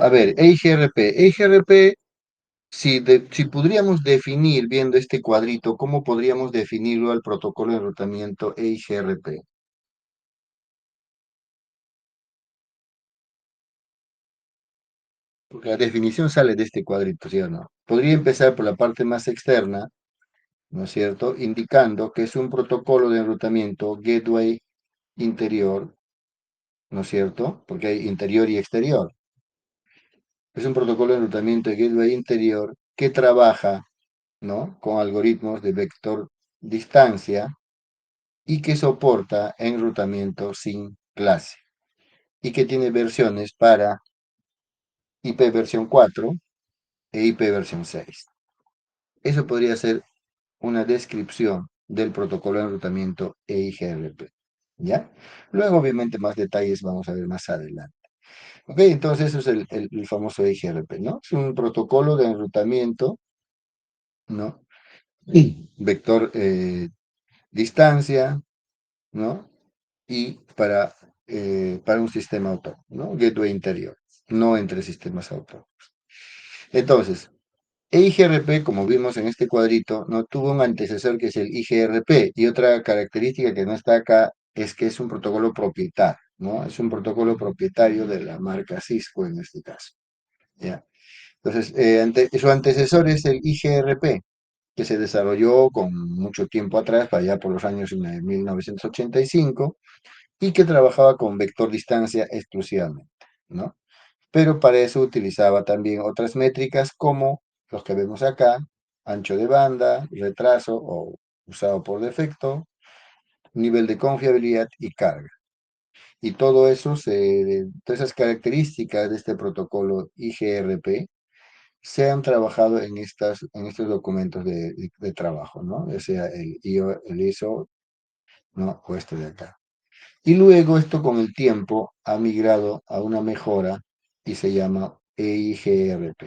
A ver, EIGRP. EIGRP, si podríamos definir, viendo este cuadrito, ¿cómo podríamos definirlo al protocolo de enrutamiento EIGRP? Porque la definición sale de este cuadrito, ¿sí o no? Podría empezar por la parte más externa, ¿no es cierto? Indicando que es un protocolo de enrutamiento gateway interior, ¿no es cierto? Porque hay interior y exterior. Es un protocolo de enrutamiento de gateway interior que trabaja, ¿no? Con algoritmos de vector distancia y que soporta enrutamiento sin clase y que tiene versiones para IP versión 4 e IP versión 6. Eso podría ser una descripción del protocolo de enrutamiento EIGRP. ¿Ya? Luego, obviamente, más detalles vamos a ver más adelante. Ok, entonces eso es el famoso EIGRP, ¿no? Es un protocolo de enrutamiento, ¿no? Vector distancia, ¿no? Y para un sistema autónomo, ¿no? Gateway interior, no entre sistemas autónomos. Entonces, EIGRP, como vimos en este cuadrito, no tuvo un antecesor que es el IGRP, y otra característica que no está acá es que es un protocolo propietario, ¿no? Es un protocolo propietario de la marca Cisco en este caso, ¿ya? Entonces, su antecesor es el IGRP, que se desarrolló con mucho tiempo atrás, para allá por los años 1985, y que trabajaba con vector distancia exclusivamente, ¿no? Pero para eso utilizaba también otras métricas como los que vemos acá, ancho de banda, retraso o usado por defecto, nivel de confiabilidad y carga. Y todo eso, todas esas características de este protocolo IGRP se han trabajado en estos documentos de trabajo, ¿no? O sea, el ISO, ¿no? O este de acá. Y luego esto con el tiempo ha migrado a una mejora y se llama EIGRP.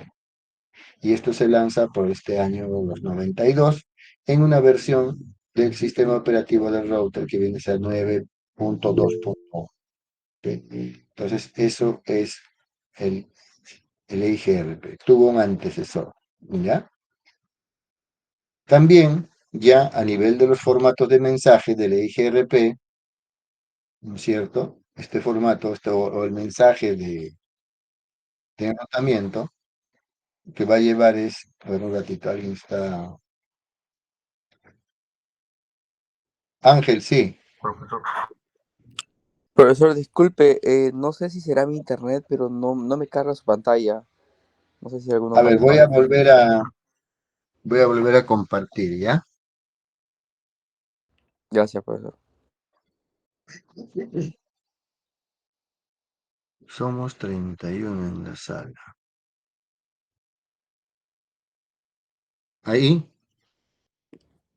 Y esto se lanza por este año los 92 en una versión del sistema operativo del router que viene a ser 9.2.1. Entonces, eso es el, el EIGRP. Tuvo un antecesor, ¿ya? También, ya a nivel de los formatos de mensaje del EIGRP, ¿no es cierto? Este formato, o el mensaje de enrutamiento que va a llevar es, a ver un ratito, alguien está... Ángel, sí. Profesor, disculpe, no sé si será mi internet, pero no me carga su pantalla. No sé si alguno A ver, maneja algo. voy a volver a compartir, ¿ya? Gracias, profesor. Somos 31 en la sala. Ahí,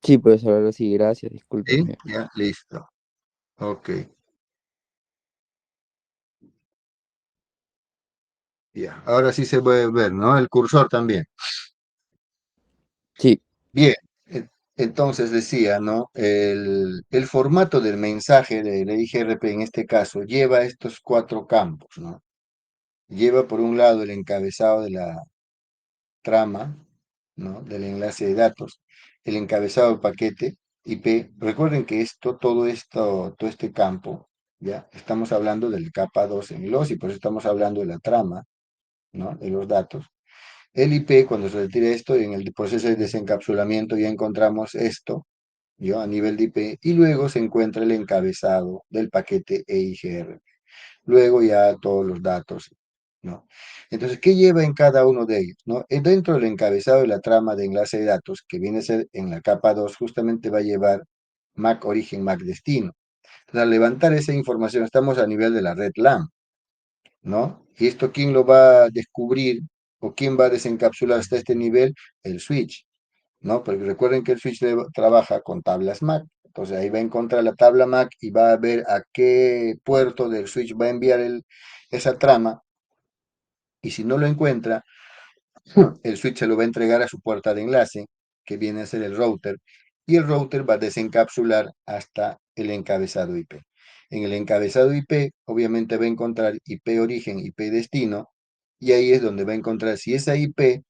Sí, profesor, ahora sí, gracias, sí, discúlpeme. ya, listo. Ok, ya. Ahora sí se puede ver, ¿no? El cursor también. Sí, Bien, entonces decía, ¿no? El formato del mensaje de la IGRP en este caso lleva estos cuatro campos, ¿no? Lleva por un lado el encabezado de la trama, ¿no? Del enlace de datos, el encabezado del paquete IP. Recuerden que todo este campo, ¿ya? Estamos hablando del capa 2 en los y por eso estamos hablando de la trama, ¿no? De los datos. El IP, cuando se retira esto, en el proceso de desencapsulamiento ya encontramos esto, ¿yo? A nivel de IP, y luego se encuentra el encabezado del paquete EIGR. Luego ya todos los datos, ¿no? Entonces, ¿qué lleva en cada uno de ellos, ¿no? Dentro del encabezado de la trama de enlace de datos, que viene a ser en la capa 2, justamente va a llevar MAC origen, MAC destino. Entonces, al levantar esa información, estamos a nivel de la red LAN, ¿no? ¿Y esto quién lo va a descubrir o quién va a desencapsular hasta este nivel? El switch, ¿no? Porque recuerden que el switch trabaja con tablas MAC. Entonces ahí va a encontrar la tabla MAC y va a ver a qué puerto del switch va a enviar esa trama. Y si no lo encuentra, el switch se lo va a entregar a su puerta de enlace, que viene a ser el router. Y el router va a desencapsular hasta el encabezado IP. En el encabezado IP, obviamente va a encontrar IP origen, IP destino, y ahí es donde va a encontrar si esa IP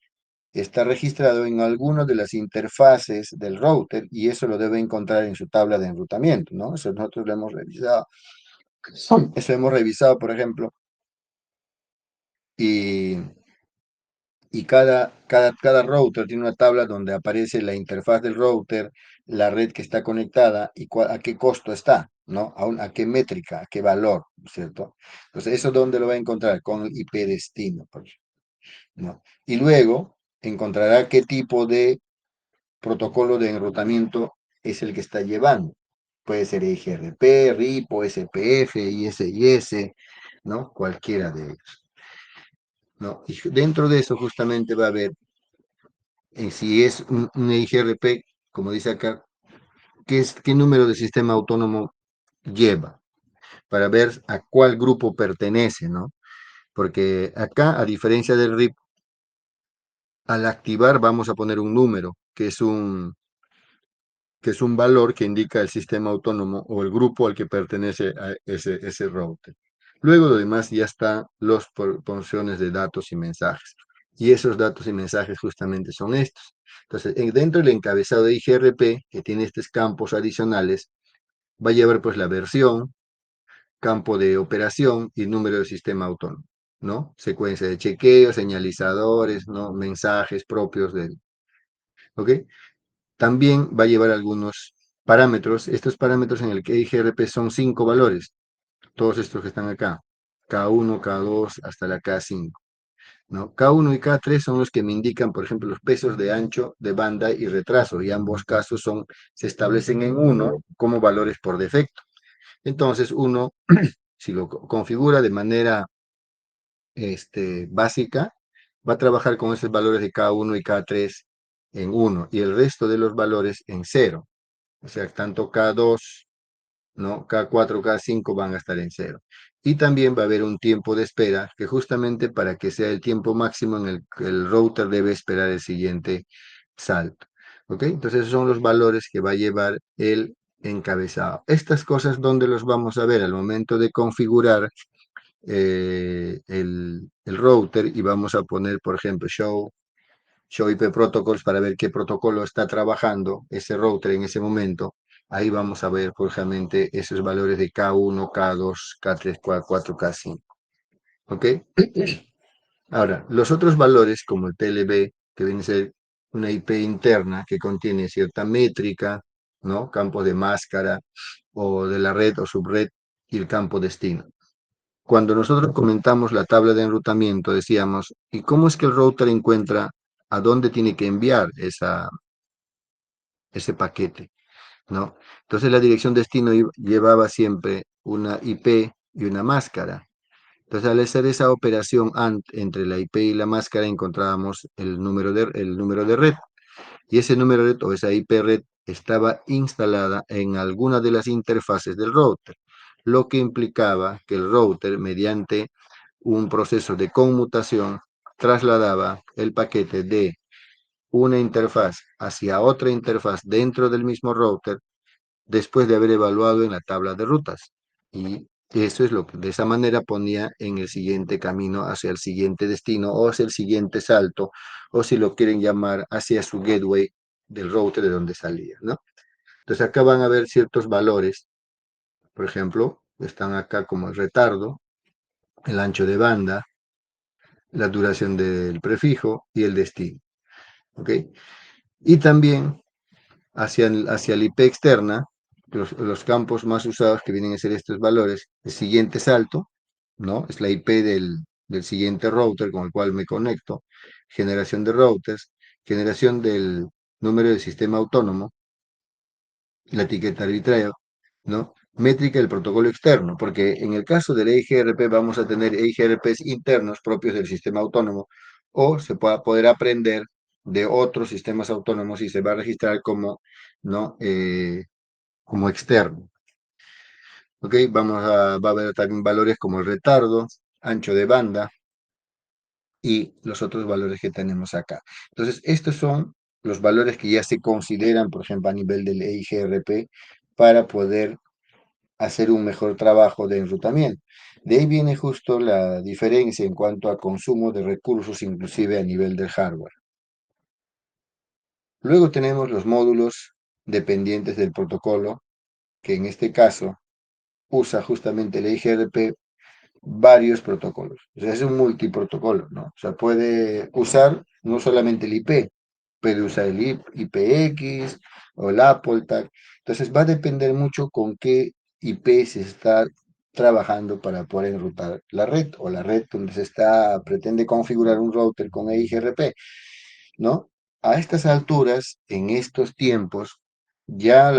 está registrado en alguna de las interfaces del router y eso lo debe encontrar en su tabla de enrutamiento, ¿no? Eso nosotros lo hemos revisado. Eso hemos revisado, por ejemplo, y, y cada router tiene una tabla donde aparece la interfaz del router, la red que está conectada y a qué costo está, ¿no? A qué métrica, a qué valor, ¿cierto? Entonces, ¿eso dónde lo va a encontrar? Con el IP destino, ¿no? Y luego encontrará qué tipo de protocolo de enrutamiento es el que está llevando. Puede ser EGRP, RIPO, SPF, ISIS, ¿no? Cualquiera de ellos, ¿no? Y dentro de eso justamente va a haber, si es un IGRP, como dice acá, qué número de sistema autónomo lleva, para ver a cuál grupo pertenece, ¿no? Porque acá, a diferencia del RIP, al activar vamos a poner un número, que es un valor que indica el sistema autónomo o el grupo al que pertenece a ese router. Luego, lo demás ya están las porciones de datos y mensajes. Y esos datos y mensajes justamente son estos. Entonces, dentro del encabezado de IGRP, que tiene estos campos adicionales, va a llevar pues la versión, campo de operación y número de sistema autónomo, ¿no? Secuencia de chequeo, señalizadores, ¿no? Mensajes propios del, ¿ok? También va a llevar algunos parámetros. Estos parámetros en el que IGRP son 5 valores. Todos estos que están acá. K1, K2, hasta la K5. ¿No? K1 y K3 son los que me indican, por ejemplo, los pesos de ancho, de banda y retraso. Y ambos casos se establecen en uno como valores por defecto. Entonces, uno, si lo configura de manera básica, va a trabajar con esos valores de K1 y K3 en uno y el resto de los valores en cero. O sea, tanto K2, ¿no? K4, K5 van a estar en cero. Y también va a haber un tiempo de espera que justamente para que sea el tiempo máximo en el que el router debe esperar el siguiente salto. ¿Ok? Entonces esos son los valores que va a llevar el encabezado. Estas cosas, ¿dónde los vamos a ver? Al momento de configurar el router y vamos a poner, por ejemplo, show IP protocols para ver qué protocolo está trabajando ese router en ese momento. Ahí vamos a ver, justamente, esos valores de K1, K2, K3, K4, K5. ¿Ok? Ahora, los otros valores, como el TLB, que viene a ser una IP interna que contiene cierta métrica, ¿no? Campo de máscara, o de la red o subred, y el campo destino. Cuando nosotros comentamos la tabla de enrutamiento, decíamos, ¿y cómo es que el router encuentra a dónde tiene que enviar ese paquete? ¿No? Entonces la dirección destino llevaba siempre una IP y una máscara. Entonces, al hacer esa operación entre la IP y la máscara, encontrábamos el número de red. Y ese número de red o esa IP red estaba instalada en alguna de las interfaces del router, lo que implicaba que el router, mediante un proceso de conmutación, trasladaba el paquete de una interfaz hacia otra interfaz dentro del mismo router después de haber evaluado en la tabla de rutas. Y eso es lo que de esa manera ponía en el siguiente camino hacia el siguiente destino o hacia el siguiente salto, o si lo quieren llamar, hacia su gateway del router de donde salía, ¿no? Entonces acá van a ver ciertos valores, por ejemplo, están acá como el retardo, el ancho de banda, la duración del prefijo y el destino, ¿ok? Y también hacia la IP externa, los campos más usados que vienen a ser estos valores, el siguiente salto, ¿no? Es la IP del siguiente router con el cual me conecto, generación de routers, generación del número de sistema autónomo, la etiqueta arbitrario, ¿no? Métrica del protocolo externo, porque en el caso del EIGRP vamos a tener EIGRPs internos propios del sistema autónomo o se pueda poder aprender de otros sistemas autónomos y se va a registrar como, ¿no? Como externo. ¿Ok? Va a haber también valores como el retardo, ancho de banda y los otros valores que tenemos acá. Entonces, estos son los valores que ya se consideran, por ejemplo, a nivel del EIGRP para poder hacer un mejor trabajo de enrutamiento. De ahí viene justo la diferencia en cuanto a consumo de recursos, inclusive a nivel del hardware. Luego tenemos los módulos dependientes del protocolo, que en este caso usa justamente la IGRP varios protocolos. O sea, es un multiprotocolo, ¿no? O sea, puede usar no solamente el IP, puede usar el IPX o el AppleTag. Entonces va a depender mucho con qué IP se está trabajando para poder enrutar la red o la red donde pretende configurar un router con EIGRP, ¿no? A estas alturas, en estos tiempos, ya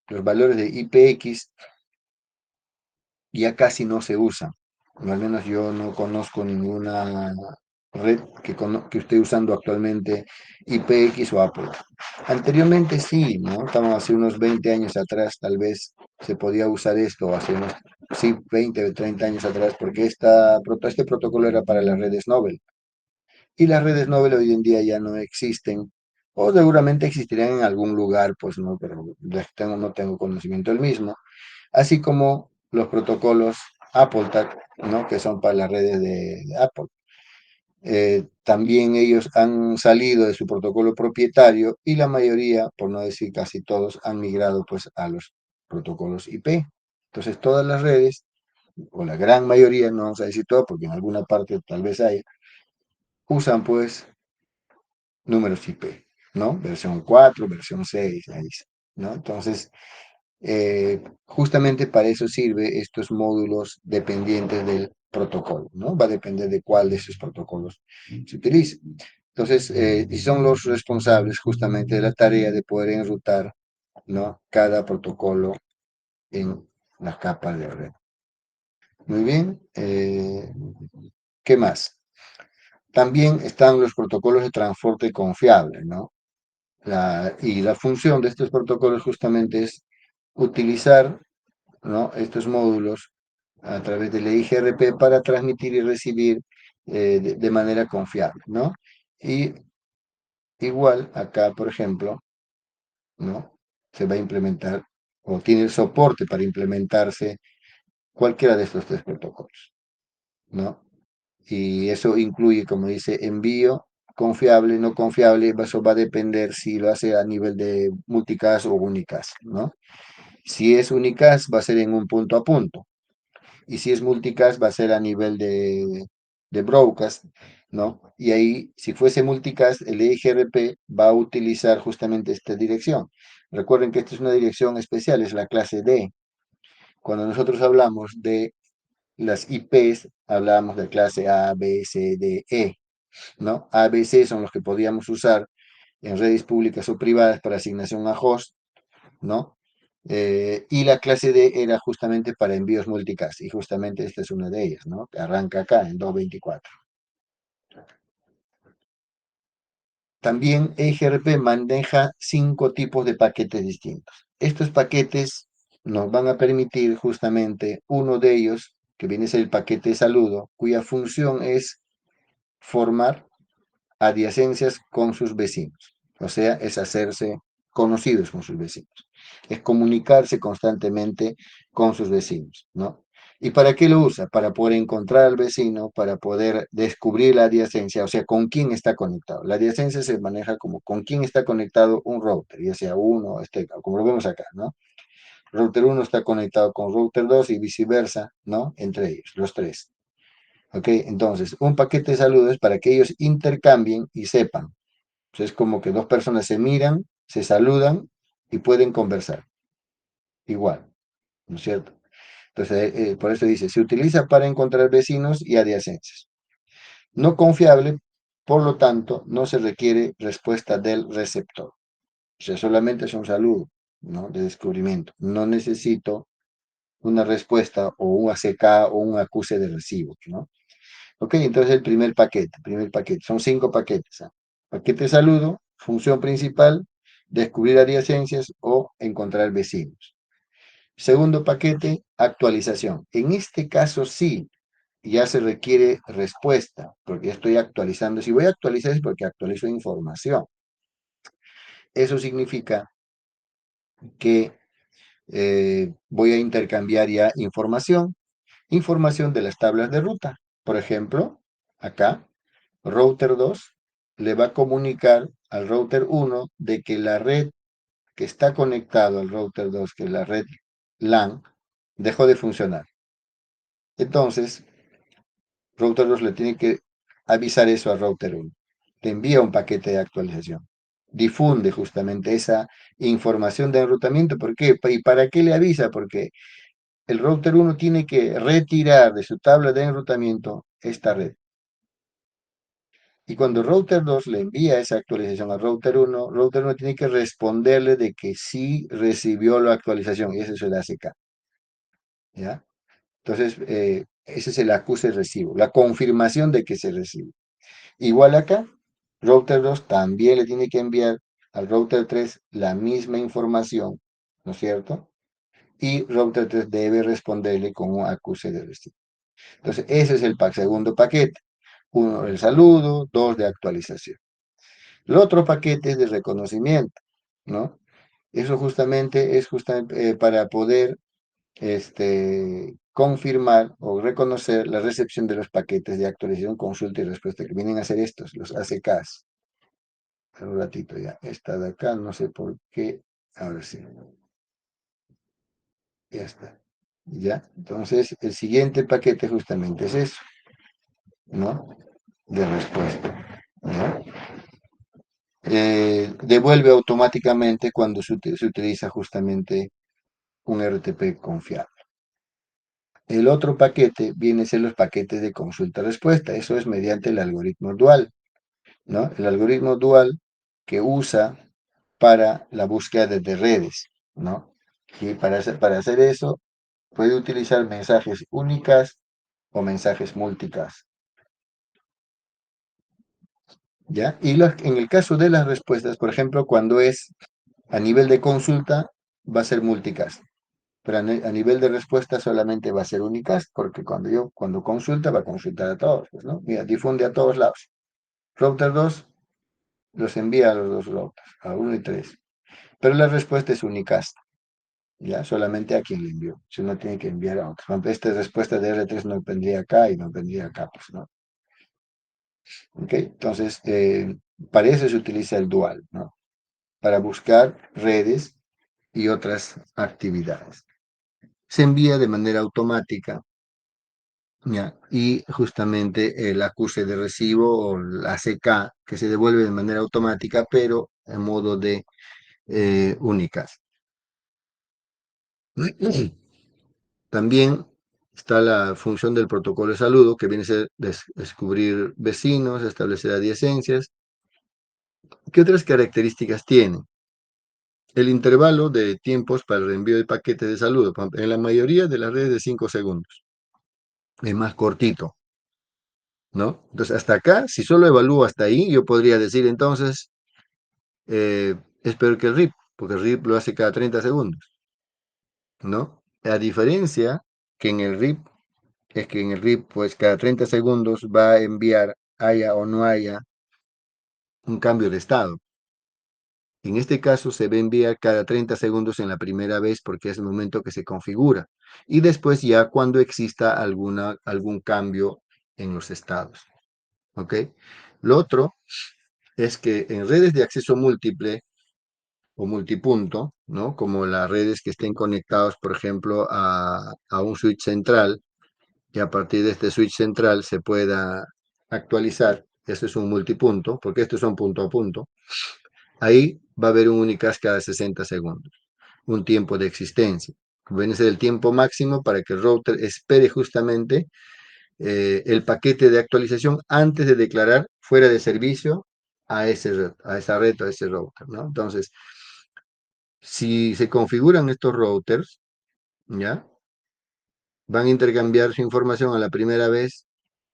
los valores de IPX ya casi no se usan. Al menos yo no conozco ninguna red que esté usando actualmente IPX o Apple. Anteriormente sí, ¿no? Estamos hace unos 20 años atrás, tal vez se podía usar esto, hace unos, sí, 20 o 30 años atrás, porque este protocolo era para las redes Nobel. Y las redes Nobel hoy en día ya no existen, o seguramente existirían en algún lugar, pues no, pero no tengo conocimiento del mismo, así como los protocolos AppleTag, ¿no? Que son para las redes de Apple. También ellos han salido de su protocolo propietario y la mayoría, por no decir casi todos, han migrado pues a los protocolos IP. Entonces todas las redes, o la gran mayoría, no vamos a decir todo porque en alguna parte tal vez hay, usan pues números IP, ¿no? Versión 4, versión 6, ahí, ¿no? Entonces, justamente para eso sirve estos módulos dependientes del protocolo, ¿no? Va a depender de cuál de esos protocolos se utilice. Entonces, y son los responsables justamente de la tarea de poder enrutar, ¿no? Cada protocolo en las capas de red. Muy bien. ¿Qué más? También están los protocolos de transporte confiable, ¿no? Y la función de estos protocolos justamente es utilizar, ¿no? Estos módulos a través de la IGRP para transmitir y recibir de manera confiable, ¿no? Y igual acá, por ejemplo, ¿no? Se va a implementar o tiene el soporte para implementarse cualquiera de estos tres protocolos, ¿no? Y eso incluye, como dice, envío confiable, no confiable, eso va a depender si lo hace a nivel de multicast o unicast, ¿no? Si es unicast, va a ser en un punto a punto. Y si es multicast, va a ser a nivel de broadcast, ¿no? Y ahí, si fuese multicast, el EIGRP va a utilizar justamente esta dirección. Recuerden que esta es una dirección especial, es la clase D. Cuando nosotros hablamos de las IPs, hablamos de clase A, B, C, D, E, ¿no? A, B, C son los que podíamos usar en redes públicas o privadas para asignación a host, ¿no? Y la clase D era justamente para envíos multicast, y justamente esta es una de ellas, ¿no? Que arranca acá en 224. También EGRP maneja 5 tipos de paquetes distintos. Estos paquetes nos van a permitir justamente uno de ellos, que viene a ser el paquete de saludo, cuya función es formar adyacencias con sus vecinos. O sea, es hacerse conocidos con sus vecinos. Es comunicarse constantemente con sus vecinos, ¿no? ¿Y para qué lo usa? Para poder encontrar al vecino, para poder descubrir la adyacencia, o sea, con quién está conectado. La adyacencia se maneja como con quién está conectado un router, ya sea uno, como lo vemos acá, ¿no? Router uno está conectado con router 2 y viceversa, ¿no? Entre ellos, los tres. ¿Ok? Entonces, un paquete de saludos para que ellos intercambien y sepan. Entonces, es como que dos personas se miran, se saludan y pueden conversar. Igual, ¿no es cierto? Entonces, por eso dice, se utiliza para encontrar vecinos y adyacencias. No confiable, por lo tanto, no se requiere respuesta del receptor. O sea, solamente es un saludo, ¿no? De descubrimiento. No necesito una respuesta o un ACK o un acuse de recibo, ¿no? Ok, entonces el primer paquete, son 5 paquetes. ¿Ah? Paquete de saludo, función principal, descubrir adyacencias o encontrar vecinos. Segundo paquete, actualización. En este caso sí, ya se requiere respuesta, porque ya estoy actualizando. Si voy a actualizar es porque actualizo información. Eso significa que voy a intercambiar ya información de las tablas de ruta. Por ejemplo, acá, router 2 le va a comunicar al router 1 de que la red que está conectado al router 2, que es la red LAN, dejó de funcionar. Entonces, router 2 le tiene que avisar eso al router 1. Le envía un paquete de actualización. Difunde justamente esa información de enrutamiento. ¿Por qué? ¿Y para qué le avisa? Porque el router 1 tiene que retirar de su tabla de enrutamiento esta red. Y cuando el router 2 le envía esa actualización al router 1 tiene que responderle de que sí recibió la actualización, y eso es el ACK, ¿ya? Entonces, ese es el acuse recibo, la confirmación de que se recibe. Igual acá, router 2 también le tiene que enviar al router 3 la misma información, ¿no es cierto? Y router 3 debe responderle con un acuse de recibo. Entonces, ese es el segundo paquete. Uno, el saludo, dos, de actualización. El otro paquete es de reconocimiento, ¿no? Eso justamente es para poder confirmar o reconocer la recepción de los paquetes de actualización, consulta y respuesta, que vienen a ser estos, los ACKs. Un ratito ya, esta de acá, no sé por qué, ahora sí, ya está. Ya, entonces el siguiente paquete justamente es eso, ¿no? De respuesta, ¿no? Devuelve automáticamente cuando se utiliza justamente un RTP confiable. El otro paquete viene a ser los paquetes de consulta-respuesta. Eso es mediante el algoritmo dual, ¿no? El algoritmo dual que usa para la búsqueda de redes, ¿no? Y para hacer eso puede utilizar mensajes únicas o mensajes multicast, ¿ya? Y en el caso de las respuestas, por ejemplo, cuando es a nivel de consulta, va a ser multicast. Pero a nivel de respuesta solamente va a ser unicast, porque cuando consulta, va a consultar a todos, pues, ¿no? Mira, difunde a todos lados. Router 2 los envía a los dos routers, a 1 y 3. Pero la respuesta es unicast, ¿ya? Solamente a quien le envió. Si uno tiene que enviar a otros. Esta respuesta de R3 no vendría acá y no vendría acá, pues, ¿no? ¿Ok? Entonces, para eso se utiliza el dual, ¿no? Para buscar redes y otras actividades. Se envía de manera automática, ¿ya? Y justamente el acuse de recibo o la ACK que se devuelve de manera automática, pero en modo de únicas. También está la función del protocolo de saludo, que viene a ser descubrir vecinos, establecer adyacencias. ¿Qué otras características tiene? El intervalo de tiempos para el reenvío de paquetes de saludo. En la mayoría de las redes de 5 segundos. Es más cortito, ¿no? Entonces, hasta acá, si solo evalúo hasta ahí, yo podría decir entonces, es peor que el RIP, porque el RIP lo hace cada 30 segundos, ¿no? A diferencia que en el RIP, es que en el RIP, pues cada 30 segundos va a enviar, haya o no haya, un cambio de estado. En este caso se va a enviar cada 30 segundos en la primera vez porque es el momento que se configura. Y después ya cuando exista algún cambio en los estados. ¿Ok? Lo otro es que en redes de acceso múltiple o multipunto, ¿no? Como las redes que estén conectados, por ejemplo, a un switch central, y a partir de este switch central se pueda actualizar. Eso es un multipunto, porque estos son punto a punto. Ahí va a haber un unicast cada 60 segundos, un tiempo de existencia. Viene a ser el tiempo máximo para que el router espere justamente el paquete de actualización antes de declarar fuera de servicio a esa red o a ese router, ¿no? Entonces, si se configuran estos routers, ¿ya? Van a intercambiar su información a la primera vez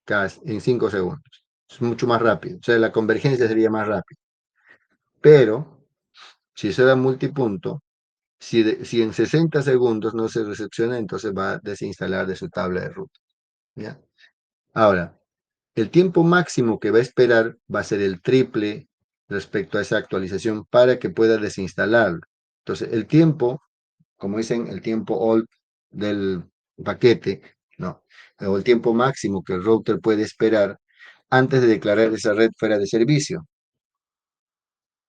casi en 5 segundos. Es mucho más rápido. O sea, la convergencia sería más rápida. Pero, si será multipunto, si en 60 segundos no se recepciona, entonces va a desinstalar de su tabla de ruta, ¿ya? Ahora, el tiempo máximo que va a esperar va a ser el triple respecto a esa actualización para que pueda desinstalarlo. Entonces, el tiempo como dicen, el tiempo hold del paquete, ¿no? O el tiempo máximo que el router puede esperar antes de declarar esa red fuera de servicio,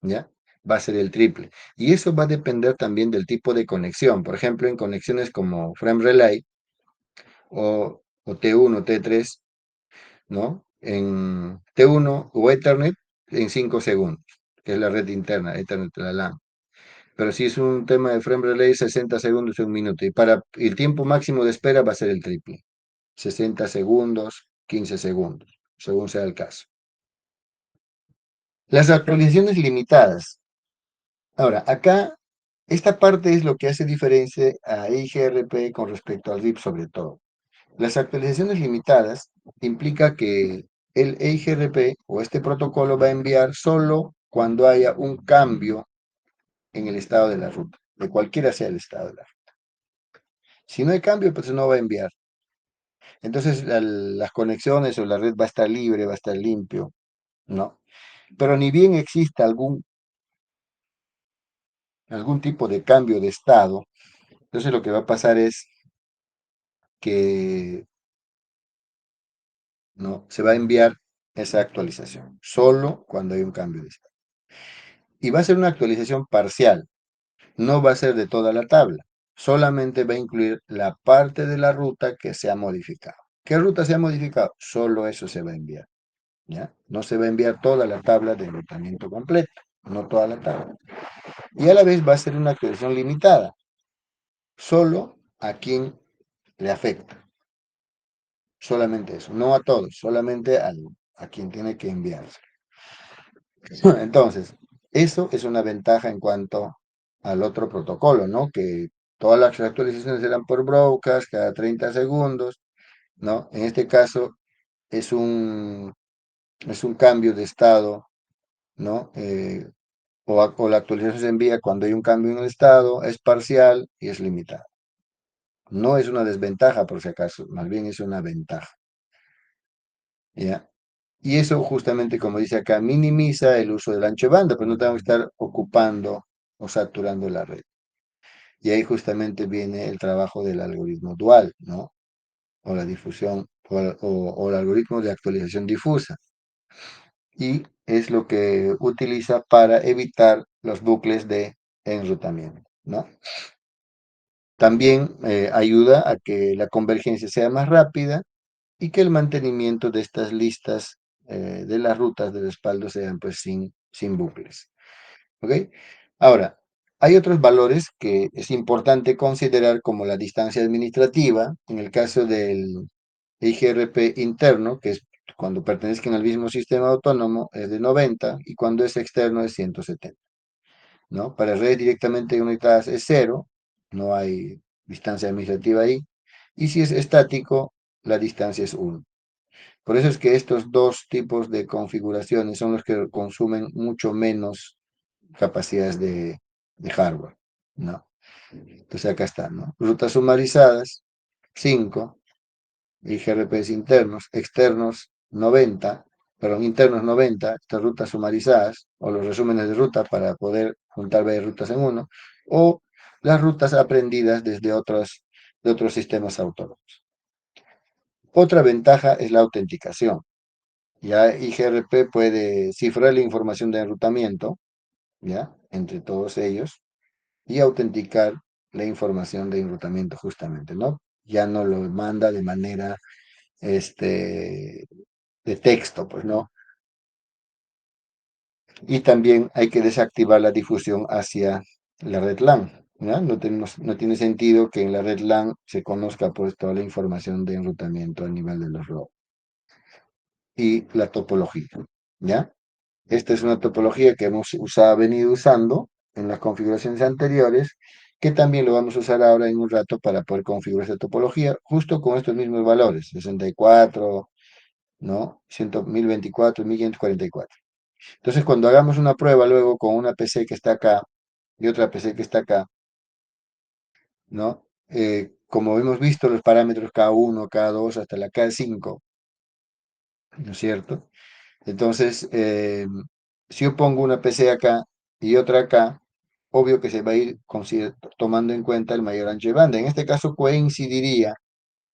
¿ya? Va a ser el triple. Y eso va a depender también del tipo de conexión. Por ejemplo, en conexiones como Frame Relay o T1, T3, ¿no? En T1 o Ethernet en 5 segundos, que es la red interna, Ethernet de la LAN. Pero si es un tema de frame relay, 60 segundos, un minuto. Y para el tiempo máximo de espera va a ser el triple. 60 segundos, 15 segundos, según sea el caso. Las actualizaciones limitadas. Ahora, acá, esta parte es lo que hace diferencia a IGRP con respecto al RIP sobre todo. Las actualizaciones limitadas implica que el EIGRP o este protocolo va a enviar solo cuando haya un cambio en el estado de la ruta, de cualquiera sea el estado de la ruta. Si no hay cambio, pues no va a enviar. Entonces las conexiones o la red va a estar libre, va a estar limpio, ¿no? Pero ni bien exista algún tipo de cambio de estado, entonces lo que va a pasar es que no se va a enviar esa actualización, solo cuando hay un cambio de estado. Y va a ser una actualización parcial, no va a ser de toda la tabla, solamente va a incluir la parte de la ruta que se ha modificado. ¿Qué ruta se ha modificado? Solo eso se va a enviar, ¿ya? No se va a enviar toda la tabla de enrutamiento completo, no toda la tabla. Y a la vez va a ser una actualización limitada, solo a quien le afecta, solamente eso, no a todos, solamente a quien tiene que enviarse. Entonces, eso es una ventaja en cuanto al otro protocolo, ¿no? Que todas las actualizaciones eran por broadcast cada 30 segundos, ¿no? En este caso es es un cambio de estado, ¿no? O la actualización se envía cuando hay un cambio en el estado, es parcial y es limitada. No es una desventaja, por si acaso, más bien es una ventaja, ¿ya? Y eso justamente, como dice acá, minimiza el uso del ancho de banda, pues no tengo que estar ocupando o saturando la red. Y ahí justamente viene el trabajo del algoritmo dual, ¿no? O la difusión, o el algoritmo de actualización difusa. Y es lo que utiliza para evitar los bucles de enrutamiento, ¿no? También ayuda a que la convergencia sea más rápida y que el mantenimiento de estas listas de las rutas de respaldo sean pues sin bucles. ¿Ok? Ahora, hay otros valores que es importante considerar como la distancia administrativa, en el caso del IGRP interno, que es cuando pertenezcan al mismo sistema autónomo, es de 90 y cuando es externo es 170, ¿no? Para redes directamente conectadas es 0, no hay distancia administrativa ahí, y si es estático, la distancia es 1. Por eso es que estos dos tipos de configuraciones son los que consumen mucho menos capacidades de hardware, ¿no? Entonces acá está, ¿no? Rutas sumarizadas, 5, y GRPs internos, externos 90, perdón, internos 90, estas rutas sumarizadas, o los resúmenes de ruta para poder juntar varias rutas en uno, o las rutas aprendidas desde de otros sistemas autónomos. Otra ventaja es la autenticación. Ya IGRP puede cifrar la información de enrutamiento, ¿ya? Entre todos ellos, y autenticar la información de enrutamiento justamente, ¿no? Ya no lo manda de manera de texto, pues no. Y también hay que desactivar la difusión hacia la red LAN, ¿ya? No tiene sentido que en la red LAN se conozca pues toda la información de enrutamiento a nivel de los routes. Y la topología, ¿ya? Esta es una topología que hemos venido usando en las configuraciones anteriores, que también lo vamos a usar ahora en un rato para poder configurar esta topología, justo con estos mismos valores, 64, ¿no? 1024, 1544. Entonces, cuando hagamos una prueba luego con una PC que está acá y otra PC que está acá, ¿no? Como hemos visto los parámetros K1, K2 hasta la K5, ¿no es cierto? Entonces, si yo pongo una PC acá y otra acá, obvio que se va a ir tomando en cuenta el mayor ancho de banda. En este caso coincidiría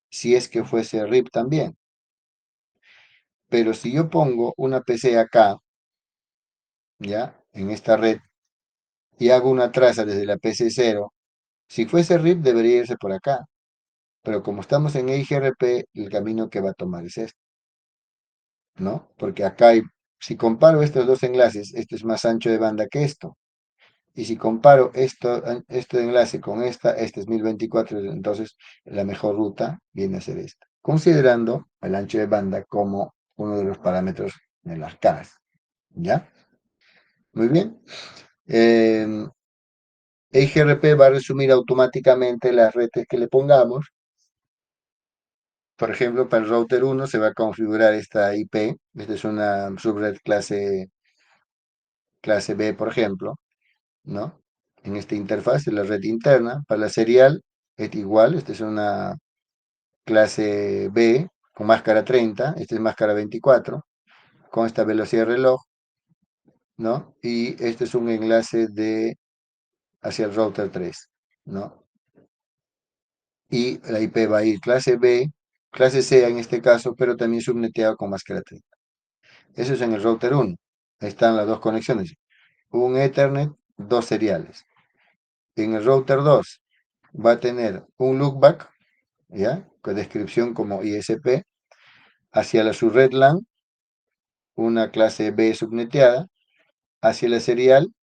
si es que fuese RIP también. Pero si yo pongo una PC acá, ya, en esta red, y hago una traza desde la PC 0, si fuese RIP debería irse por acá. Pero como estamos en EIGRP, el camino que va a tomar es este, ¿no? Porque acá hay, si comparo estos dos enlaces, este es más ancho de banda que esto. Y si comparo este enlace con este es 1024, entonces la mejor ruta viene a ser esta, considerando el ancho de banda como uno de los parámetros de las caras. ¿Ya? Muy bien. EIGRP va a resumir automáticamente las redes que le pongamos. Por ejemplo, para el router 1 se va a configurar esta IP. Esta es una subred clase B, por ejemplo, ¿no? En esta interfaz de la red interna. Para la serial es igual. Esta es una clase B con máscara 30. Esta es máscara 24 con esta velocidad de reloj, ¿no? Y este es un enlace hacia el router 3, ¿no? Y la IP va a ir clase B, clase C en este caso, pero también subneteado con máscara 30. Eso es en el router 1. Ahí están las dos conexiones. Un Ethernet, dos seriales. En el router 2 va a tener un loopback, ¿ya? Con descripción como ISP, hacia la subred LAN, una clase B subneteada, hacia la serial,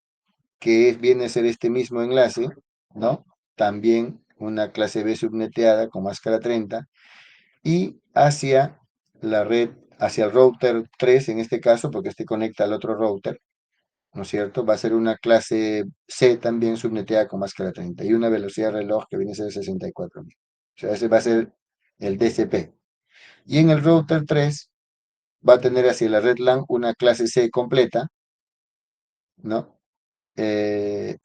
viene a ser este mismo enlace, ¿no? También una clase B subneteada con máscara 30, y hacia la red, hacia el router 3 en este caso, porque este conecta al otro router, ¿no es cierto? Va a ser una clase C también subneteada con máscara 30 y una velocidad de reloj que viene a ser 64.000. O sea, ese va a ser el DCP. Y en el router 3 va a tener hacia la red LAN una clase C completa, ¿no?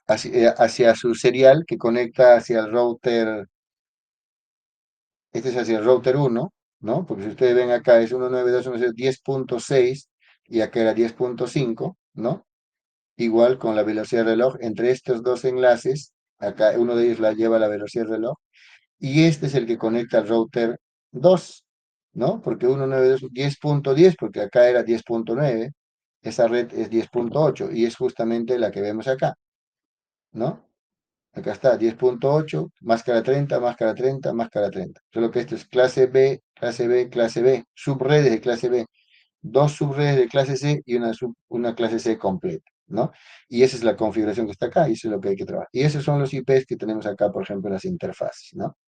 Hacia su serial que conecta hacia el router, este es hacia el router 1, ¿no? Porque si ustedes ven acá es 192.168.10.6 y acá era 10.5, ¿no? Igual con la velocidad de reloj entre estos dos enlaces, acá uno de ellos lleva la velocidad de reloj, y este es el que conecta al router 2, ¿no? Porque 192.10.10, porque acá era 10.9, esa red es 10.8 y es justamente la que vemos acá, ¿no? Acá está, 10.8, máscara 30, máscara 30, máscara 30. Solo que esto es clase B, clase B, clase B, subredes de clase B, dos subredes de clase C y una clase C completa, ¿no? Y esa es la configuración que está acá y eso es lo que hay que trabajar. Y esos son los IPs que tenemos acá, por ejemplo, en las interfaces, ¿no?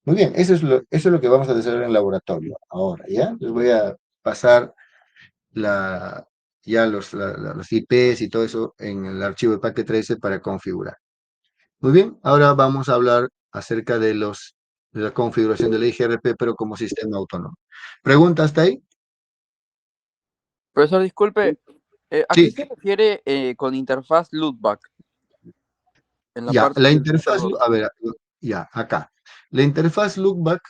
Muy bien, eso es lo que vamos a hacer en laboratorio ahora, ¿ya? Les voy a pasar la, ya los IPs y todo eso en el archivo de paquete 13 para configurar. Muy bien, ahora vamos a hablar acerca de la configuración del IGRP, pero como sistema autónomo. ¿Preguntas hasta ahí? Profesor, disculpe, ¿a qué Sí, se refiere con interfaz loopback en la ya, parte la del router interfaz, 2? a ver, ya, acá. La interfaz Lookback,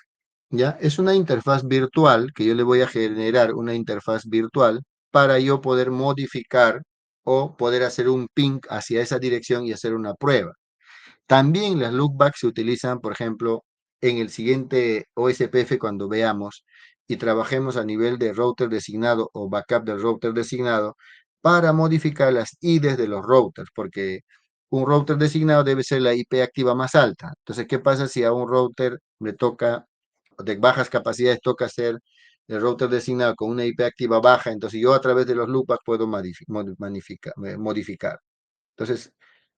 ya, es una interfaz virtual que yo le voy a generar una interfaz virtual para yo poder modificar o poder hacer un ping hacia esa dirección y hacer una prueba. También las loopbacks se utilizan, por ejemplo, en el siguiente OSPF cuando veamos y trabajemos a nivel de router designado o backup del router designado para modificar las IDs de los routers, porque un router designado debe ser la IP activa más alta. Entonces, ¿qué pasa si a un router le toca, de bajas capacidades, toca hacer el router designado con una IP activa baja? Entonces, yo a través de los loopbacks puedo modificar. Entonces,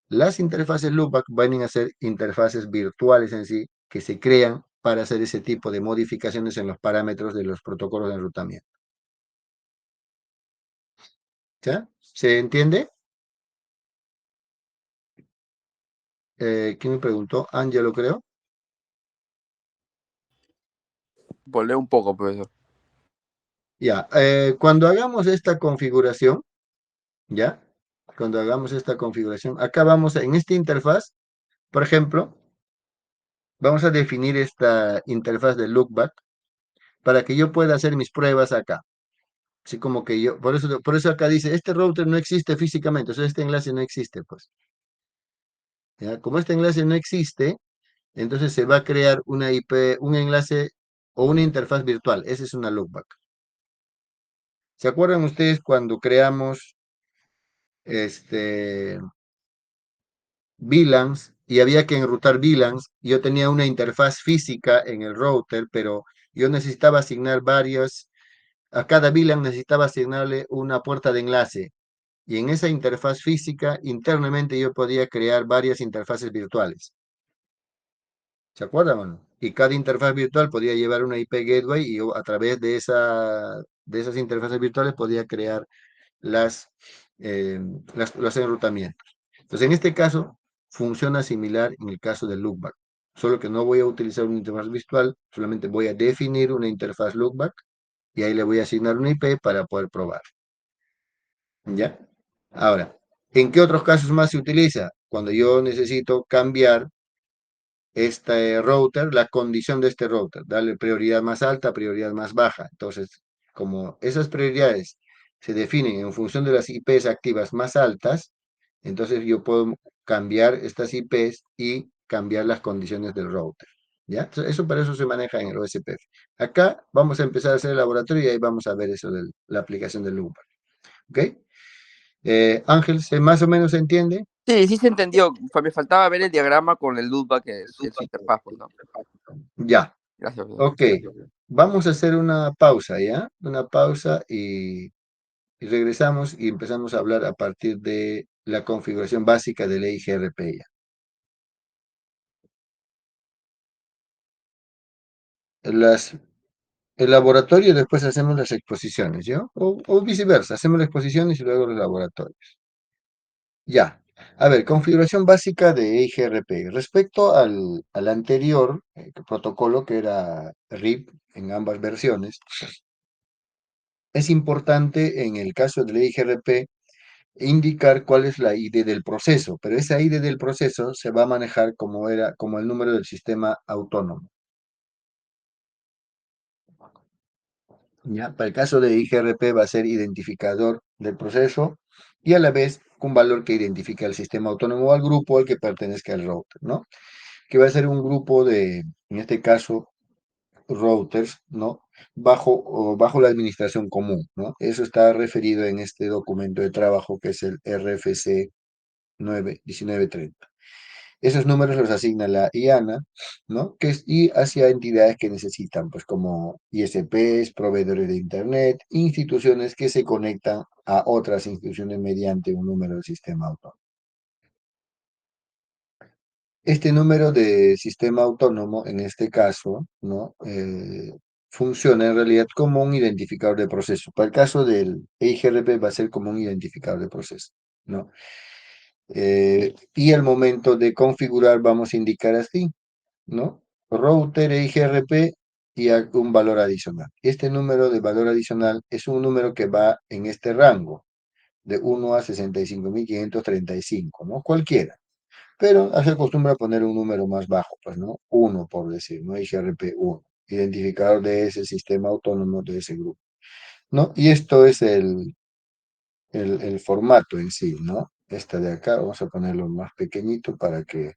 las interfaces loopback van a ser interfaces virtuales en sí que se crean para hacer ese tipo de modificaciones en los parámetros de los protocolos de enrutamiento. ¿Ya? ¿Se entiende? ¿Quién me preguntó? Ángelo, creo. Volé un poco, profesor. Ya. Cuando hagamos esta configuración, ¿ya? Cuando hagamos esta configuración, acá vamos en esta interfaz, por ejemplo, vamos a definir esta interfaz de loopback para que yo pueda hacer mis pruebas acá. Así como que yo, por eso acá dice, este router no existe físicamente, o sea, este enlace no existe, pues. ¿ya? Como este enlace no existe, entonces se va a crear una IP, un enlace o una interfaz virtual. Esa es una loopback. ¿Se acuerdan ustedes cuando creamos este VLANs y había que enrutar VLANs? Yo tenía una interfaz física en el router, pero yo necesitaba asignar varios, a cada VLAN necesitaba asignarle una puerta de enlace. Y en esa interfaz física, internamente yo podía crear varias interfaces virtuales. ¿Se acuerdan o no? Y cada interfaz virtual podía llevar una IP gateway y yo a través de esas interfaces virtuales podía crear las, los enrutamientos. Entonces, en este caso, funciona similar en el caso del loopback. Solo que no voy a utilizar una interfaz virtual, solamente voy a definir una interfaz loopback y ahí le voy a asignar una IP para poder probar. ¿Ya? Ahora, ¿en qué otros casos más se utiliza? Cuando yo necesito cambiar este router, la condición de este router, darle prioridad más alta, prioridad más baja. Entonces, como esas prioridades se definen en función de las IPs activas más altas, entonces yo puedo cambiar estas IPs y cambiar las condiciones del router. ¿Ya? Entonces, eso para eso se maneja en el OSPF. Acá vamos a empezar a hacer el laboratorio y ahí vamos a ver eso de la aplicación del loop. ¿Ok? Ángel, más o menos se entiende? Sí, sí se entendió. Me faltaba ver el diagrama con el loopback, que es su interfaz, pues, ¿no? Ya, Gracias, profesor. ok. Vamos a hacer una pausa, ¿ya? Una pausa y regresamos y empezamos a hablar a partir de la configuración básica de la IGRP ya. Las, el laboratorio después hacemos las exposiciones, ¿ya? O viceversa, hacemos las exposiciones y luego los laboratorios. Ya. A ver, configuración básica de IGRP. Respecto al anterior protocolo que era RIP en ambas versiones, es importante en el caso del IGRP indicar cuál es la ID del proceso, pero esa ID del proceso se va a manejar como el número del sistema autónomo. ¿Ya? Para el caso de IGRP va a ser identificador del proceso y a la vez un valor que identifica al sistema autónomo o al grupo al que pertenezca el router, ¿no? Que va a ser un grupo de, en este caso, routers, ¿no? Bajo la administración común, ¿no? Eso está referido en este documento de trabajo que es el RFC 1930. Esos números los asigna la IANA, ¿no? Y hacia entidades que necesitan, pues como ISPs, proveedores de Internet, instituciones que se conectan a otras instituciones mediante un número de sistema autónomo. Este número de sistema autónomo, en este caso, ¿no? Funciona en realidad como un identificador de proceso. Para el caso del EIGRP va a ser como un identificador de proceso, ¿no? Y al momento de configurar vamos a indicar así, ¿no? Router EIGRP y un valor adicional. Este número de valor adicional es un número que va en este rango, de 1 a 65.535, ¿no? Cualquiera. Pero se acostumbra a poner un número más bajo, pues, ¿no? 1 por decir, ¿no? IGRP 1, identificador de ese sistema autónomo de ese grupo, ¿no? Y esto es el formato en sí, ¿no? Esta de acá, vamos a ponerlo más pequeñito para que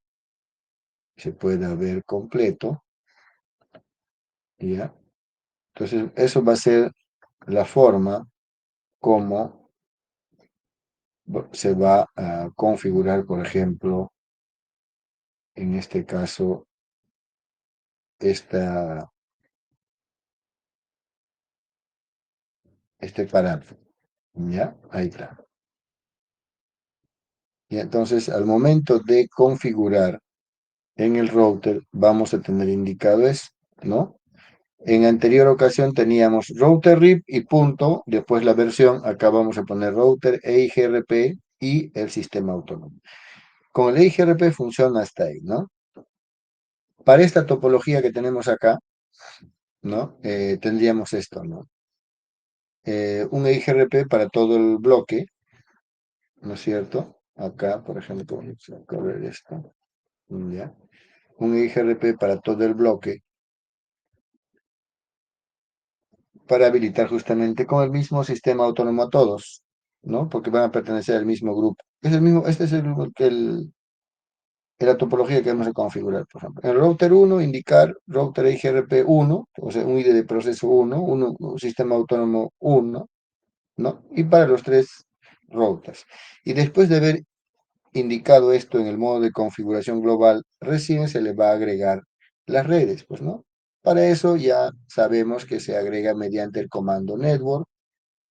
se pueda ver completo, ¿ya? Entonces, eso va a ser la forma como se va a configurar, por ejemplo, en este caso, esta, este parámetro, ¿ya? Ahí está. Y entonces, al momento de configurar en el router, vamos a tener indicado eso, ¿no? En anterior ocasión teníamos router RIP y punto, después la versión, acá vamos a poner router EIGRP y el sistema autónomo. Con el EIGRP funciona hasta ahí, ¿no? Para esta topología que tenemos acá, ¿no? Tendríamos esto, ¿no? Un EIGRP para todo el bloque, ¿no es cierto? Acá, por ejemplo, vamos a correr esto, ¿ya? Un EIGRP para todo el bloque para habilitar justamente con el mismo sistema autónomo a todos, ¿no? Porque van a pertenecer al mismo grupo. Es el mismo, este es es la topología que vamos a configurar, por ejemplo. En el router 1, indicar router IGRP 1, o sea, un ID de proceso 1, un sistema autónomo 1, ¿no? Y para los tres routers. Y después de haber indicado esto en el modo de configuración global, recién se le va a agregar las redes, pues, ¿no? Para eso ya sabemos que se agrega mediante el comando network,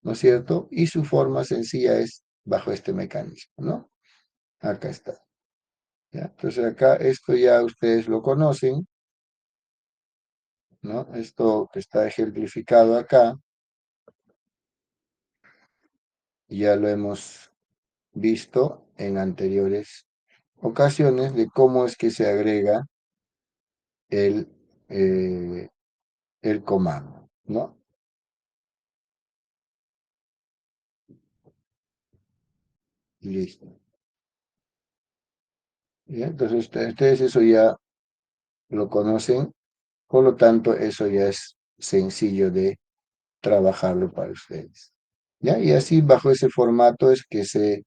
¿no es cierto? Y su forma sencilla es bajo este mecanismo, ¿no? Acá está. ¿Ya? Entonces acá esto ya ustedes lo conocen, ¿no? Esto que está ejemplificado acá, ya lo hemos visto en anteriores ocasiones de cómo es que se agrega el, eh, el comando, ¿no? Listo. ¿Ya? Entonces ustedes eso ya lo conocen, por lo tanto eso ya es sencillo de trabajarlo para ustedes. ¿Ya? Y así bajo ese formato es que se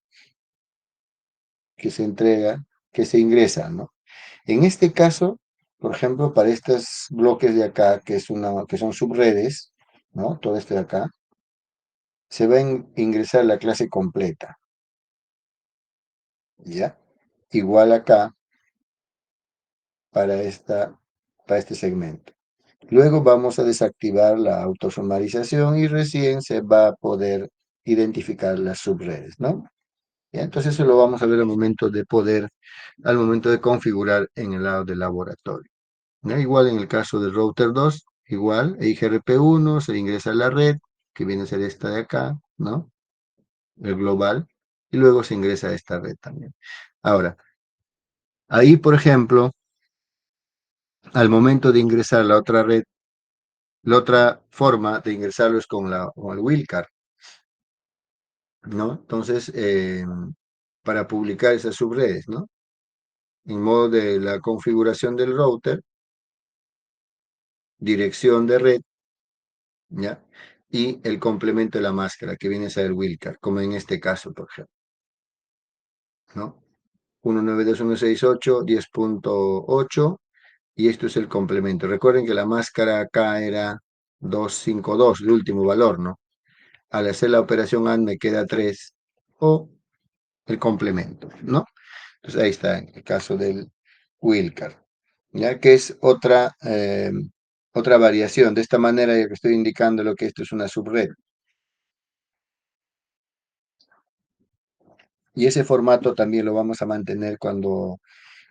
entrega, que se ingresa, ¿no? En este caso, por ejemplo, para estos bloques de acá, que son subredes, ¿no? Todo esto de acá, se va a ingresar la clase completa, ¿ya? Igual acá para, para este segmento. Luego vamos a desactivar la autosumarización y recién se va a poder identificar las subredes, ¿no? ¿Ya? Entonces eso lo vamos a ver al momento de configurar en el lado del laboratorio. ¿Ya? Igual en el caso del router 2, igual, IGRP1, se ingresa a la red, que viene a ser esta de acá, ¿no? El global, y luego se ingresa a esta red también. Ahora, ahí, por ejemplo, al momento de ingresar a la otra red, la otra forma de ingresarlo es con el wildcard, ¿no? Entonces, para publicar esas subredes, ¿no? En modo de la configuración del router, dirección de red, ¿ya? Y el complemento de la máscara, que viene a ser el wildcard, como en este caso, por ejemplo, ¿no? 192.168.10.8 y esto es el complemento. Recuerden que la máscara acá era 252, el último valor, ¿no? Al hacer la operación AND me queda 3 o el complemento, ¿no? Entonces ahí está el caso del wildcard, ya que es otra variación. De esta manera, ya que estoy indicando lo que esto es una subred. Y ese formato también lo vamos a mantener cuando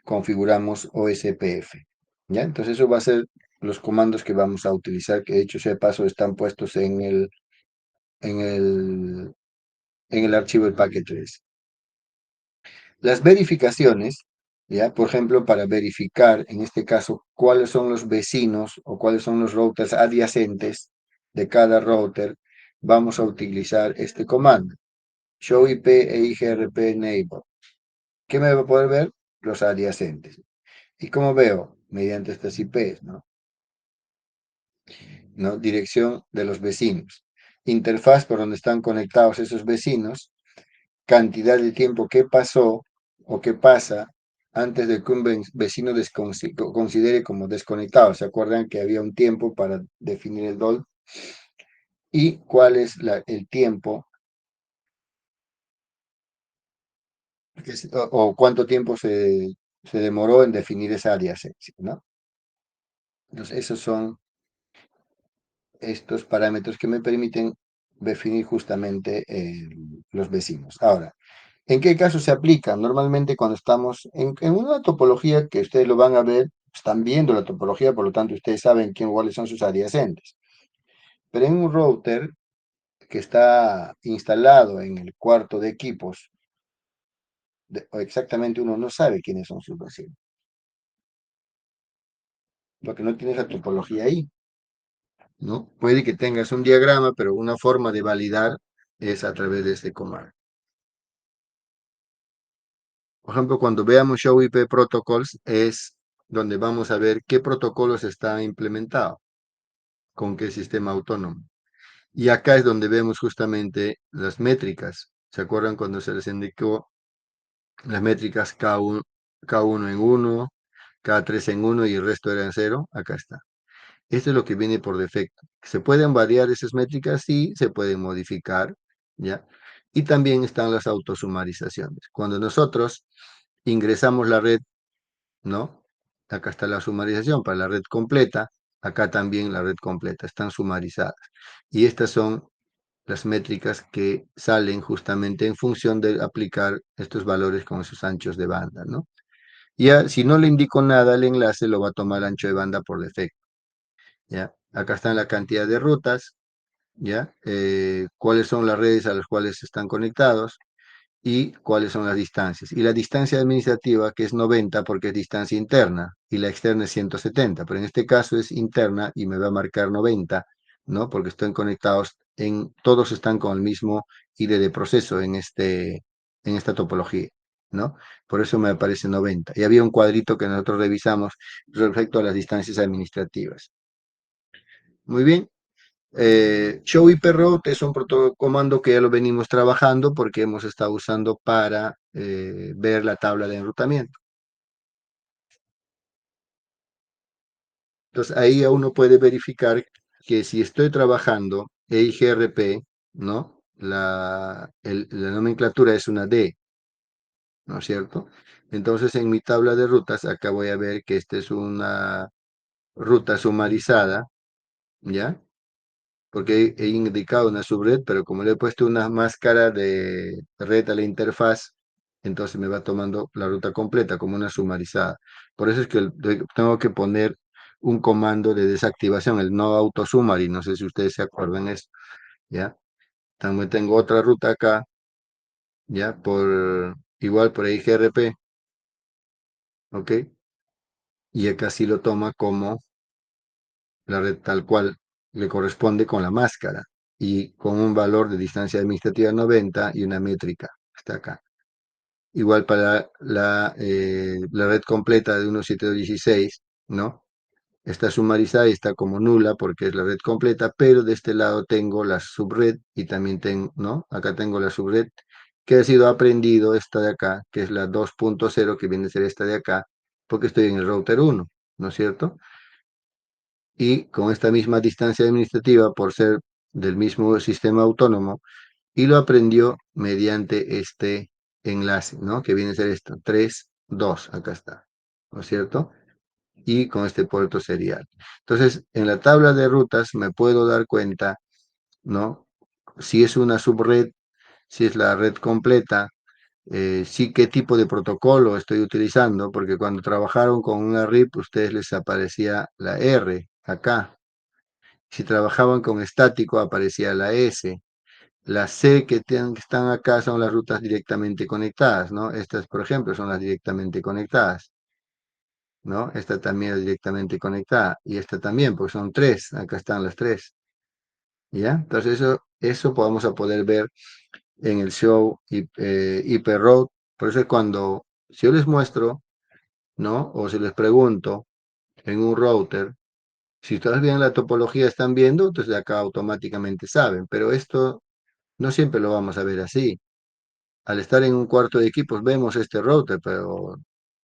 configuramos OSPF. ¿Ya? Entonces eso va a ser los comandos que vamos a utilizar, que de hecho sea de paso están puestos en el, en el archivo del paquete 3. Las verificaciones, ¿ya? Por ejemplo, para verificar, en este caso, cuáles son los vecinos o cuáles son los routers adyacentes de cada router, vamos a utilizar este comando, show IP e IGRP neighbor. ¿Qué me va a poder ver? Los adyacentes. ¿Y cómo veo? Mediante estas IPs, ¿no? ¿No? Dirección de los vecinos. Interfaz por donde están conectados esos vecinos, cantidad de tiempo que pasó o que pasa antes de que un vecino considere como desconectado. ¿Se acuerdan que había un tiempo para definir el DOL? ¿Y cuál es el tiempo o cuánto tiempo se demoró en definir esa adyacencia, ¿no? Entonces, esos son estos parámetros que me permiten definir justamente los vecinos. Ahora, ¿en qué caso se aplica? Normalmente cuando estamos en una topología que ustedes lo van a ver, están viendo la topología, por lo tanto ustedes saben cuáles son sus adyacentes. Pero en un router que está instalado en el cuarto de equipos, exactamente uno no sabe quiénes son sus vecinos, porque no tienes la topología ahí, ¿no? Puede que tengas un diagrama, pero una forma de validar es a través de este comando. Por ejemplo, cuando veamos Show IP Protocols es donde vamos a ver qué protocolos están implementados con qué sistema autónomo. Y acá es donde vemos justamente las métricas. ¿Se acuerdan cuando se les indicó las métricas K1, K1 en uno, K3 en uno y el resto era en cero. Acá está. Esto es lo que viene por defecto. ¿Se pueden variar esas métricas? Sí, se pueden modificar, ¿ya? Y también están las autosumarizaciones. Cuando nosotros ingresamos la red, ¿no? Acá está la sumarización para la red completa, acá también la red completa, están sumarizadas. Y estas son las métricas que salen justamente en función de aplicar estos valores con esos anchos de banda, ¿no? Ya, si no le indico nada al enlace, lo va a tomar ancho de banda por defecto, ¿ya? Acá están la cantidad de rutas, ¿ya? Cuáles son las redes a las cuales están conectados y cuáles son las distancias. Y la distancia administrativa, que es 90 porque es distancia interna, y la externa es 170, pero en este caso es interna y me va a marcar 90, ¿no? Porque están conectados, todos están con el mismo ID de proceso en esta topología, ¿no? Por eso me aparece 90. Y había un cuadrito que nosotros revisamos respecto a las distancias administrativas. Muy bien. Show hyperroute es un comando que ya lo venimos trabajando porque hemos estado usando para ver la tabla de enrutamiento. Entonces ahí uno puede verificar que si estoy trabajando EIGRP, ¿no? La nomenclatura es una D, ¿no es cierto? Entonces en mi tabla de rutas, acá voy a ver que esta es una ruta sumarizada, ¿ya? Porque he indicado una subred, pero como le he puesto una máscara de red a la interfaz, entonces me va tomando la ruta completa como una sumarizada. Por eso es que tengo que poner un comando de desactivación, el no autosummary, no sé si ustedes se acuerdan eso, ¿ya? También tengo otra ruta acá, ¿ya? Igual por ahí GRP, ¿ok? Y acá sí lo toma como la red tal cual le corresponde con la máscara y con un valor de distancia administrativa 90 y una métrica. Está acá. Igual para la red completa de 17216, ¿no? Está sumarizada y está como nula porque es la red completa, pero de este lado tengo la subred y también tengo, ¿no? Acá tengo la subred que ha sido aprendido, esta de acá, que es la 2.0, que viene a ser esta de acá, porque estoy en el router 1, ¿no es cierto? Y con esta misma distancia administrativa por ser del mismo sistema autónomo, y lo aprendió mediante este enlace, ¿no? Que viene a ser esto, 3 2 acá está, ¿no es cierto? Y con este puerto serial. Entonces, en la tabla de rutas me puedo dar cuenta, ¿no? Si es una subred, si es la red completa, sí qué tipo de protocolo estoy utilizando, porque cuando trabajaron con una RIP, ustedes les aparecía la R acá. Si trabajaban con estático, aparecía la S. Las C que están acá son las rutas directamente conectadas, ¿no? Estas, por ejemplo, son las directamente conectadas, ¿no? Esta también es directamente conectada. Y esta también, porque son tres. Acá están las tres. ¿Ya? Entonces eso vamos a poder ver en el show Hyperroad. Por eso es cuando, si yo les muestro, ¿no? O si les pregunto en un router, si ustedes bien la topología están viendo, entonces acá automáticamente saben. Pero esto no siempre lo vamos a ver así. Al estar en un cuarto de equipos vemos este router, pero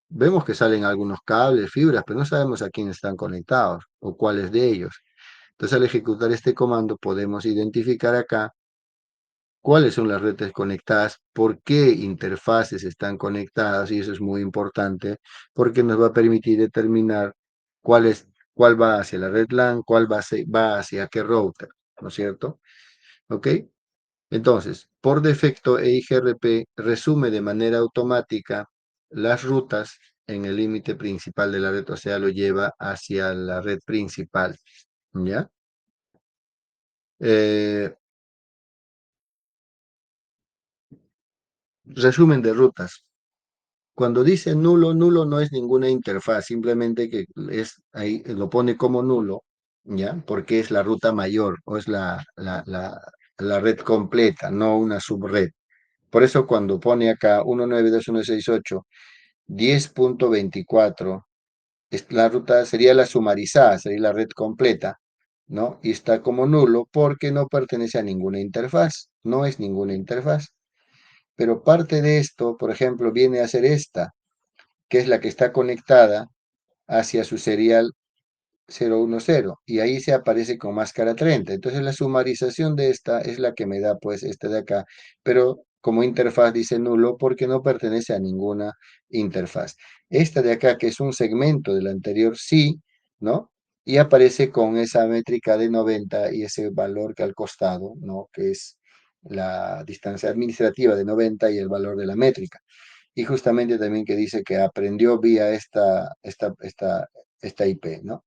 vemos que salen algunos cables, fibras, pero no sabemos a quién están conectados o cuáles de ellos. Entonces, al ejecutar este comando, podemos identificar acá cuáles son las redes conectadas, por qué interfaces están conectadas, y eso es muy importante, porque nos va a permitir determinar cuál va hacia la red LAN, cuál va hacia qué router, ¿no es cierto? ¿Ok? Entonces, por defecto, EIGRP resume de manera automática las rutas en el límite principal de la red, o sea, lo lleva hacia la red principal, ¿ya? Eh, Resumen de rutas. Cuando dice nulo, nulo no es ninguna interfaz, simplemente que es ahí lo pone como nulo, ¿ya? Porque es la ruta mayor o es la red completa, no una subred. Por eso cuando pone acá 192.168 10.24, la ruta sería la sumarizada, sería la red completa, ¿no? Y está como nulo porque no pertenece a ninguna interfaz, no es ninguna interfaz. Pero parte de esto, por ejemplo, viene a ser esta. que es la que está conectada hacia su serial 010, y ahí se aparece con máscara 30. Entonces la sumarización de esta es la que me da pues esta de acá, pero como interfaz dice nulo porque no pertenece a ninguna interfaz. Esta de acá, que es un segmento del anterior, sí, ¿no? Y aparece con esa métrica de 90 y ese valor que al costado, ¿no? Que es la distancia administrativa de 90 y el valor de la métrica. Y justamente también que dice que aprendió vía esta IP, ¿no?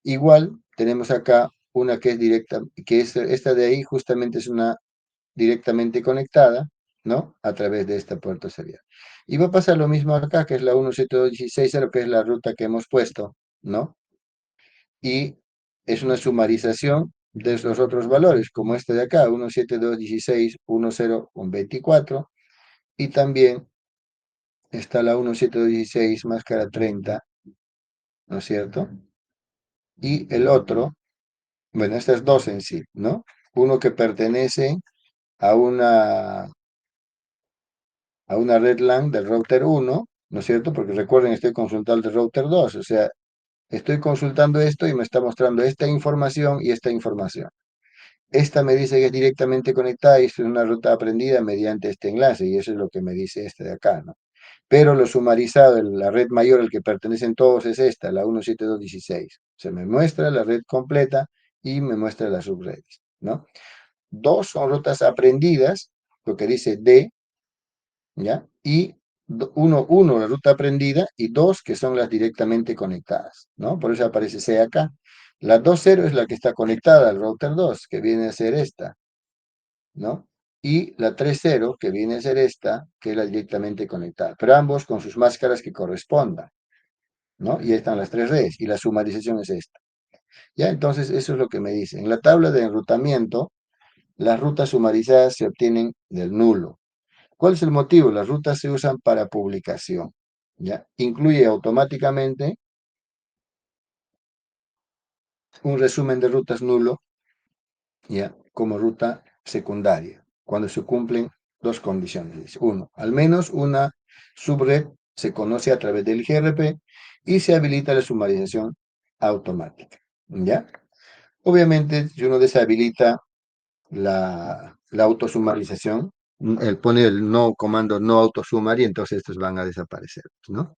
Igual tenemos acá una que es directa, que es esta de ahí justamente es una directamente conectada, ¿no? A través de esta puerta serial. Y va a pasar lo mismo acá, que es la 172.16.0, que es la ruta que hemos puesto, ¿no? Y es una sumarización de los otros valores, como este de acá, 172.16.10.24, y también está la 172.16 máscara 30, ¿no es cierto? Y el otro, bueno, estas dos en sí, ¿no? Uno que pertenece a una red LAN del router 1, ¿no es cierto? Porque recuerden, estoy consultando el router 2, o sea, estoy consultando esto y me está mostrando esta información y esta información. Esta me dice que es directamente conectada y es una ruta aprendida mediante este enlace, y eso es lo que me dice este de acá, ¿no? Pero lo sumarizado, la red mayor al que pertenecen todos es esta, la 172.16. Se me muestra la red completa y me muestra las subredes, ¿no? Dos son rutas aprendidas, lo que dice D, ¿ya? Y uno, la ruta aprendida, y dos, que son las directamente conectadas, ¿no? Por eso aparece C acá. La 2.0 es la que está conectada al router 2, que viene a ser esta, ¿no? Y la 3.0, que viene a ser esta, que es la directamente conectada. Pero ambos con sus máscaras que correspondan, ¿no? Y ahí están las tres redes, y la sumarización es esta. ¿Ya? Entonces, eso es lo que me dice. En la tabla de enrutamiento, las rutas sumarizadas se obtienen del nulo. ¿Cuál es el motivo? Las rutas se usan para publicación, ¿ya? Incluye automáticamente un resumen de rutas nulo, ¿ya? Como ruta secundaria, cuando se cumplen dos condiciones. Uno, al menos una subred se conoce a través del IGRP y se habilita la sumarización automática, ¿ya? Obviamente, si uno deshabilita la autosumarización, él pone el no comando no autosumar y entonces estos van a desaparecer, ¿no?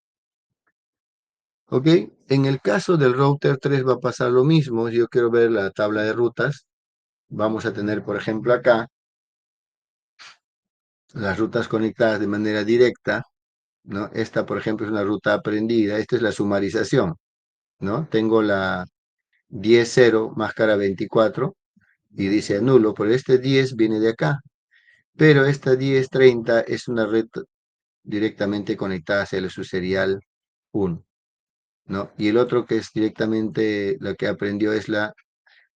¿Ok? En el caso del router 3 va a pasar lo mismo. Si yo quiero ver la tabla de rutas, vamos a tener, por ejemplo, acá las rutas conectadas de manera directa, ¿no? Esta, por ejemplo, es una ruta aprendida. Esta es la sumarización, ¿no? Tengo la 10.0 máscara 24 y dice nulo, pero este 10 viene de acá. Pero esta 10.30 es una red directamente conectada hacia su serial 1, ¿no? Y el otro que es directamente la que aprendió es la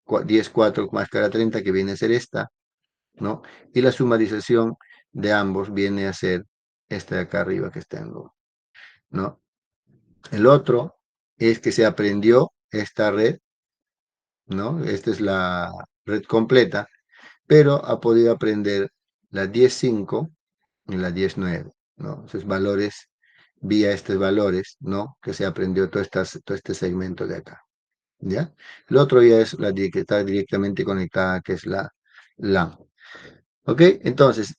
10.4 máscara 30, que viene a ser esta, ¿no? Y la sumarización de ambos viene a ser esta de acá arriba que está en rojo, ¿no? El otro es que se aprendió esta red, ¿no? Esta es la red completa, pero ha podido aprender la 10.5 y la 10.9, ¿no? Esos valores, vía estos valores, ¿no? Que se aprendió todo este segmento de acá, ¿ya? El otro ya es la que está directamente conectada, que es la LAN. ¿Ok? Entonces,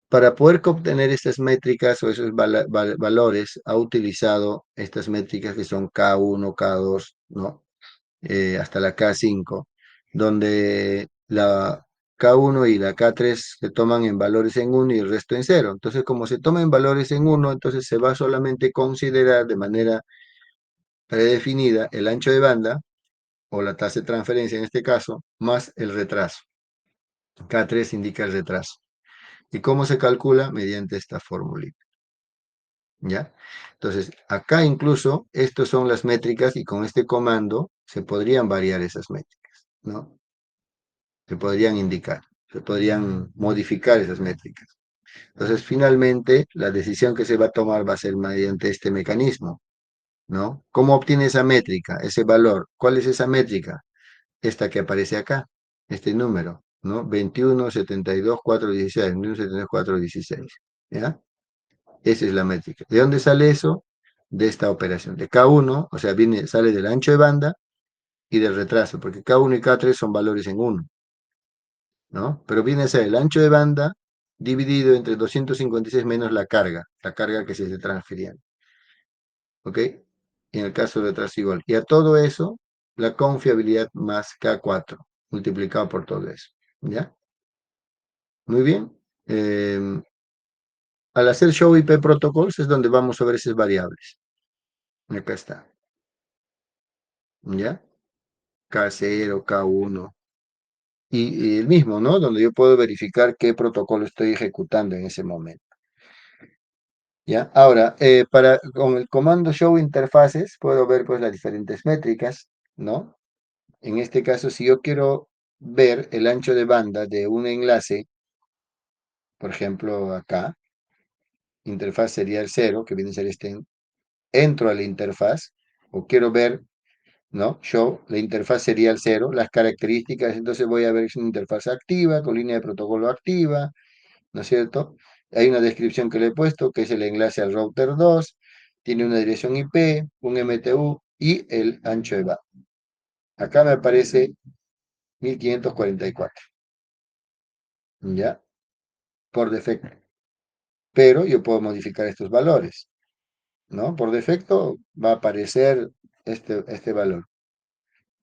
para poder obtener estas métricas o esos valores, ha utilizado estas métricas que son K1, K2, ¿no? Hasta la K5, donde la K1 y la K3 se toman en valores en 1 y el resto en 0. Entonces, como se toman valores en 1, entonces se va solamente a considerar de manera predefinida el ancho de banda, o la tasa de transferencia en este caso, más el retraso. K3 indica el retraso. ¿Y cómo se calcula? Mediante esta formulita, ¿ya? Entonces, acá incluso, estas son las métricas y con este comando se podrían variar esas métricas, ¿no? Se podrían indicar, se podrían modificar esas métricas. Entonces, finalmente, la decisión que se va a tomar va a ser mediante este mecanismo, ¿no? ¿Cómo obtiene esa métrica, ese valor? ¿Cuál es esa métrica? Esta que aparece acá, este número, ¿no? 21.72.416, 21.72.416, ¿ya? Esa es la métrica. ¿De dónde sale eso? de esta operación, de K1, o sea, sale del ancho de banda y del retraso, porque K1 y K3 son valores en uno, ¿no? Pero viene a ser el ancho de banda dividido entre 256 menos la carga que se está transfiriendo, ¿ok? Y en el caso de retraso igual. Y a todo eso, la confiabilidad más K4, multiplicado por todo eso, ¿ya? Muy bien. Al hacer Show IP Protocols es donde vamos a ver esas variables. Acá está, ¿ya? K0, K1. Y el mismo, ¿no? Donde yo puedo verificar qué protocolo estoy ejecutando en ese momento. ¿Ya? Ahora, con el comando show interfaces puedo ver pues las diferentes métricas, ¿no? En este caso, si yo quiero ver el ancho de banda de un enlace, por ejemplo, acá, interfaz sería el 0, que viene a ser este, entro a la interfaz, o quiero ver, ¿no? Show, la interfaz sería el 0, las características, entonces voy a ver si es una interfaz activa, con línea de protocolo activa, ¿no es cierto? Hay una descripción que le he puesto, que es el enlace al router 2, tiene una dirección IP, un MTU y el ancho de banda. Acá me aparece 1544, ¿ya? Por defecto. Pero yo puedo modificar estos valores, ¿no? Por defecto va a aparecer este valor,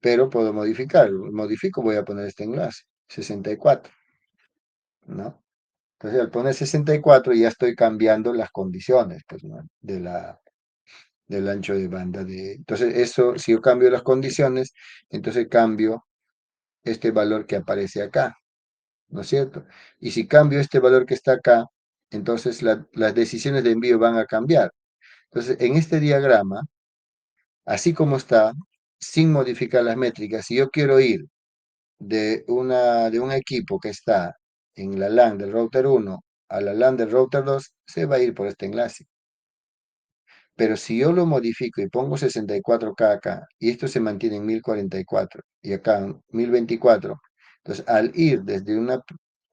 pero puedo modificar. Modifico, voy a poner este enlace, 64, ¿no? Entonces, al poner 64 ya estoy cambiando las condiciones, pues, ¿no? Del ancho de banda. Entonces, eso, si yo cambio las condiciones, entonces cambio este valor que aparece acá, ¿no es cierto? Y si cambio este valor que está acá, entonces las decisiones de envío van a cambiar. Entonces, en este diagrama, así como está, sin modificar las métricas, si yo quiero ir de un equipo que está en la LAN del router 1 a la LAN del router 2, se va a ir por este enlace. Pero si yo lo modifico y pongo 64K acá, y esto se mantiene en 1044, y acá en 1024, entonces al ir desde una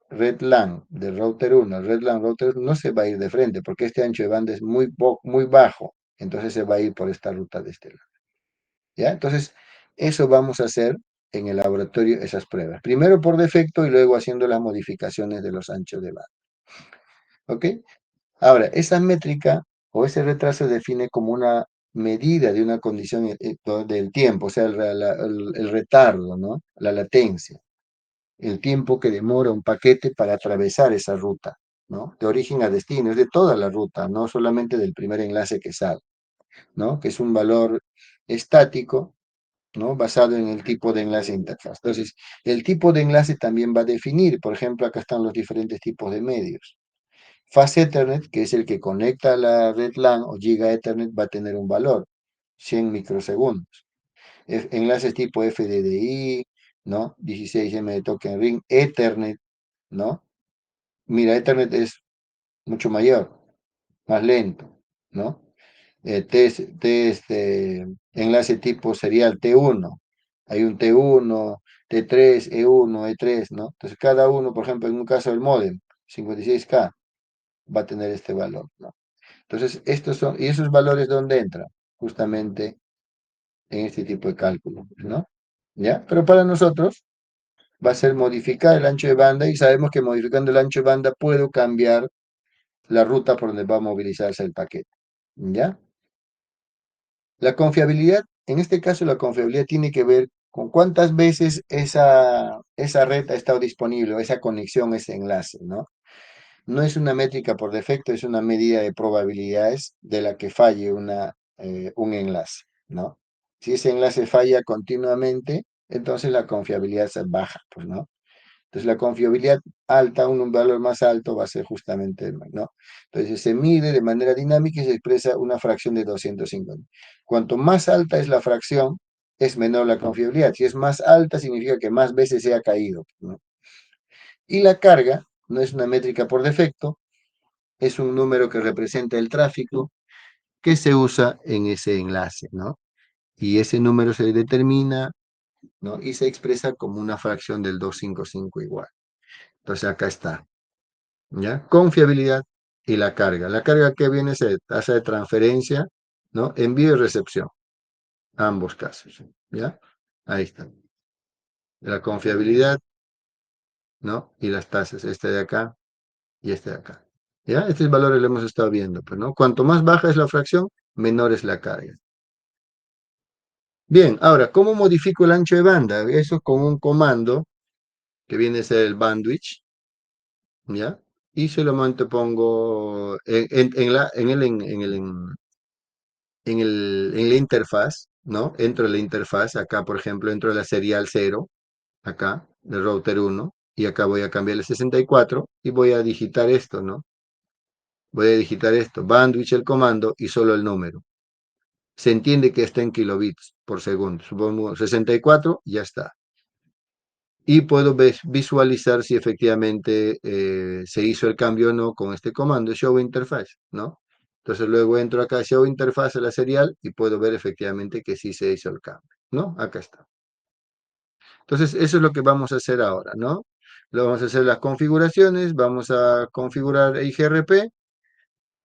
red LAN de router 1 al red LAN router 2, no se va a ir de frente, porque este ancho de banda es muy bajo, entonces se va a ir por esta ruta de este lado. ¿Ya? Entonces, eso vamos a hacer en el laboratorio, esas pruebas. Primero por defecto y luego haciendo las modificaciones de los anchos de banda. ¿Ok? Ahora, esa métrica o ese retraso se define como una medida de una condición del tiempo, o sea, el retardo, ¿no? La latencia, el tiempo que demora un paquete para atravesar esa ruta, ¿no? De origen a destino, es de toda la ruta, no solamente del primer enlace que sale, ¿no? Que es un valor estático, ¿no? Basado en el tipo de enlace interfaz. Entonces, el tipo de enlace también va a definir, por ejemplo, acá están los diferentes tipos de medios. Fast Ethernet, que es el que conecta a la red LAN o Giga Ethernet, va a tener un valor, 100 microsegundos. Enlaces tipo FDDI, ¿no? 16M de token ring, Ethernet, ¿no? Mira, Ethernet es mucho mayor, más lento, ¿no? Enlace tipo serial T1. Hay un T1, T3, E1, E3, ¿no? Entonces, cada uno, por ejemplo, en un caso del modem, 56K, va a tener este valor, ¿no? Entonces, ¿y esos valores dónde entran? Justamente en este tipo de cálculo, ¿no? ¿Ya? Pero para nosotros va a ser modificar el ancho de banda y sabemos que modificando el ancho de banda puedo cambiar la ruta por donde va a movilizarse el paquete, ¿ya? La confiabilidad, en este caso la confiabilidad tiene que ver con cuántas veces esa red ha estado disponible, esa conexión, ese enlace, ¿no? No es una métrica por defecto, es una medida de probabilidades de la que falle un enlace, ¿no? Si ese enlace falla continuamente, entonces la confiabilidad se baja, pues, ¿no? Entonces la confiabilidad alta, un valor más alto va a ser justamente, ¿no? Entonces se mide de manera dinámica y se expresa una fracción de 250. Cuanto más alta es la fracción, es menor la confiabilidad. Si es más alta, significa que más veces se ha caído, ¿no? Y la carga no es una métrica por defecto, es un número que representa el tráfico que se usa en ese enlace, ¿no? Y ese número se determina, ¿no? Y se expresa como una fracción del 255 igual. Entonces acá está, ¿ya? Confiabilidad y la carga. La carga que viene es tasa de transferencia, ¿no? Envío y recepción, ambos casos, ¿ya? Ahí está. La confiabilidad, ¿no? Y las tasas, este de acá y este de acá. ¿Ya? Estos valores lo hemos estado viendo, pues, ¿no? Cuanto más baja es la fracción, menor es la carga. Bien, ahora, ¿cómo modifico el ancho de banda? Eso con un comando que viene a ser el bandwidth, ¿ya? Y solamente pongo en la interfaz, ¿no? Entro en la interfaz, acá por ejemplo, entro en la serial 0, acá, del router 1, y acá voy a cambiar el 64 y voy a digitar esto, ¿no? Voy a digitar esto, bandwidth el comando y solo el número. Se entiende que está en kilobits por segundo. Supongo 64, ya está. Y puedo visualizar si efectivamente se hizo el cambio o no con este comando, show interface, ¿no? Entonces luego entro acá, show interface a la serial y puedo ver efectivamente que sí se hizo el cambio, ¿no? Acá está. Entonces eso es lo que vamos a hacer ahora, ¿no? Lo vamos a hacer las configuraciones, vamos a configurar IGRP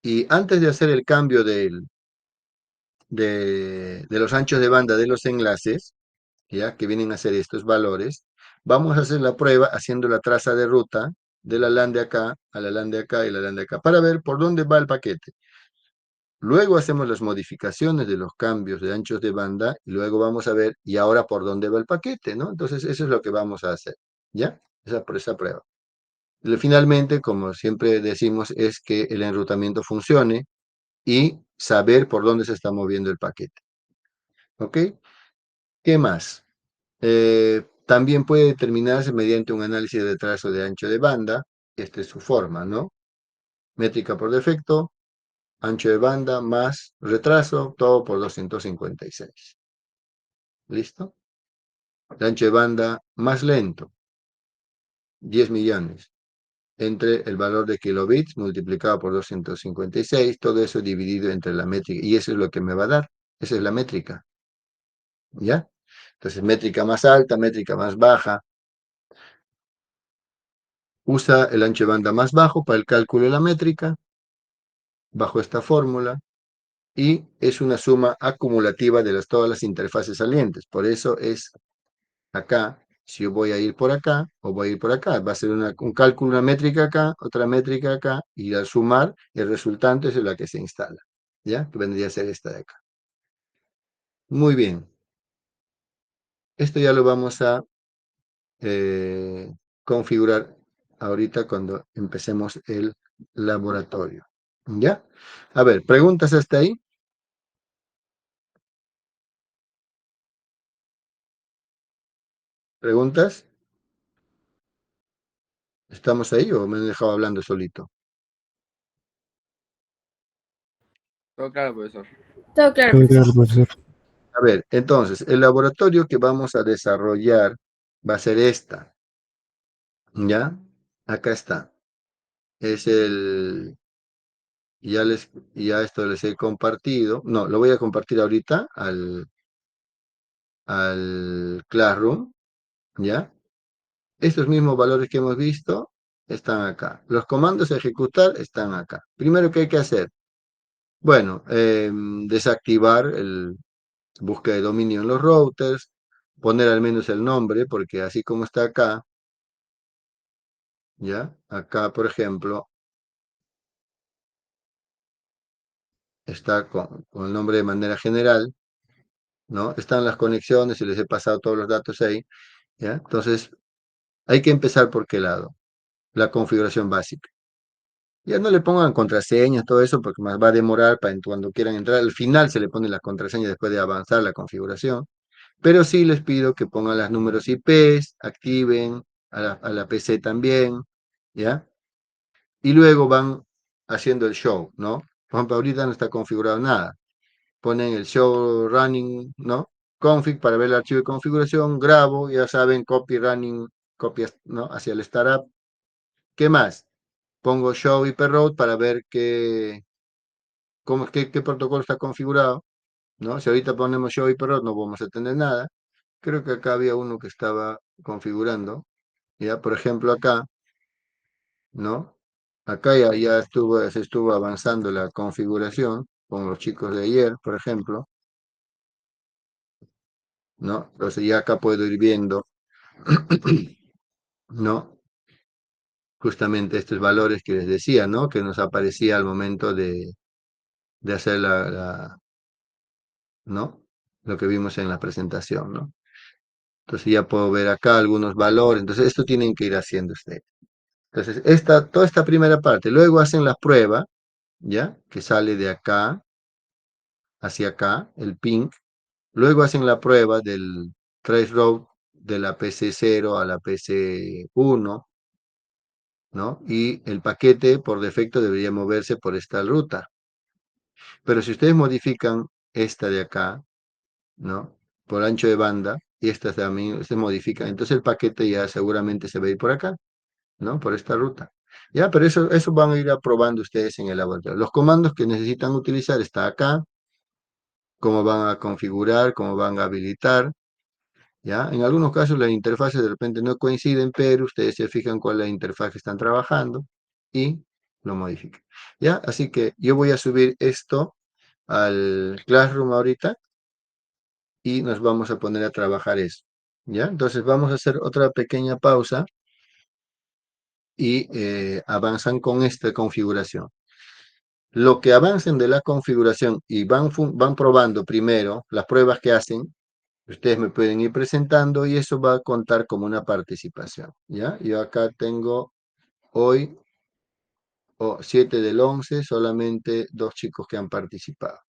y antes de hacer el cambio de los anchos de banda de los enlaces, ¿ya? Que vienen a ser estos valores, vamos a hacer la prueba haciendo la traza de ruta de la LAN de acá a la LAN de acá y la LAN de acá para ver por dónde va el paquete. Luego hacemos las modificaciones de los cambios de anchos de banda y luego vamos a ver y ahora por dónde va el paquete, ¿no? Entonces eso es lo que vamos a hacer, ¿ya? Por esa prueba. Finalmente, como siempre decimos, es que el enrutamiento funcione y saber por dónde se está moviendo el paquete. ¿Ok? ¿Qué más? También puede determinarse mediante un análisis de trazo de ancho de banda. Esta es su forma, ¿no? Métrica por defecto, ancho de banda más retraso, todo por 256. ¿Listo? El ancho de banda más lento, 10 millones, entre el valor de kilobits multiplicado por 256, todo eso dividido entre la métrica, y eso es lo que me va a dar. Esa es la métrica, ¿ya? Entonces, métrica más alta, métrica más baja. Usa el ancho de banda más bajo para el cálculo de la métrica, bajo esta fórmula, y es una suma acumulativa de todas las interfaces salientes. Por eso es acá, si yo voy a ir por acá o voy a ir por acá, va a ser un cálculo, una métrica acá, otra métrica acá, y al sumar, el resultante es la que se instala, ¿ya? Que vendría a ser esta de acá. Muy bien. Esto ya lo vamos a configurar ahorita cuando empecemos el laboratorio. ¿Ya? A ver, ¿preguntas hasta ahí? ¿Preguntas? ¿Estamos ahí o me han dejado hablando solito? Todo claro, profesor. Todo claro, Todo profesor. claro, profesor. A ver, entonces, el laboratorio que vamos a desarrollar va a ser esta. ¿Ya? Acá está. Es ya esto les he compartido. No, lo voy a compartir ahorita al Classroom. ¿Ya? Estos mismos valores que hemos visto están acá. Los comandos a ejecutar están acá. Primero, ¿qué hay que hacer? Bueno, desactivar el búsqueda de dominio en los routers, poner al menos el nombre, porque así como está acá, ¿ya? Acá, por ejemplo, está con el nombre de manera general, ¿no? Están las conexiones y les he pasado todos los datos ahí, ¿ya? Entonces, hay que empezar por qué lado, la configuración básica. Ya no le pongan contraseñas, todo eso, porque más va a demorar para cuando quieran entrar. Al final se le pone la contraseña después de avanzar la configuración. Pero sí les pido que pongan los números IPs, activen a la PC también, ¿ya? Y luego van haciendo el show, ¿no? Por ejemplo, ahorita no está configurado nada. Ponen el show running, ¿no? Config para ver el archivo de configuración, grabo, ya saben, copy running, copias, ¿no? Hacia el startup. ¿Qué más? Pongo show hyperroute para ver qué protocolo está configurado, ¿no? Si ahorita ponemos show hyperroute no vamos a tener nada. Creo que acá había uno que estaba configurando, ya, por ejemplo, acá, ¿no? Acá ya se estuvo avanzando la configuración, con los chicos de ayer, por ejemplo, ¿no? Entonces ya acá puedo ir viendo, ¿no? Justamente estos valores que les decía, ¿no? Que nos aparecía al momento de hacer ¿no? Lo que vimos en la presentación, ¿no? Entonces ya puedo ver acá algunos valores. Entonces esto tienen que ir haciendo ustedes. Entonces, toda esta primera parte. Luego hacen la prueba, ¿ya? Que sale de acá hacia acá, el ping. Luego hacen la prueba del trace road de la PC0 a la PC1, ¿no? Y el paquete por defecto debería moverse por esta ruta. Pero si ustedes modifican esta de acá, ¿no? Por ancho de banda, y esta también se modifica, entonces el paquete ya seguramente se va a ir por acá, ¿no? Por esta ruta. Ya, pero eso van a ir aprobando ustedes en el laboratorio. Los comandos que necesitan utilizar está acá, cómo van a configurar, cómo van a habilitar, ¿ya? En algunos casos las interfaces de repente no coinciden, pero ustedes se fijan cuál es la interfaz que están trabajando y lo modifican, ¿ya? Así que yo voy a subir esto al Classroom ahorita y nos vamos a poner a trabajar eso, ¿ya? Entonces vamos a hacer otra pequeña pausa y avanzan con esta configuración. Lo que avancen de la configuración y van probando primero las pruebas que hacen, ustedes me pueden ir presentando y eso va a contar como una participación, ¿ya? Yo acá tengo hoy, 7 del 11, solamente 2 chicos que han participado.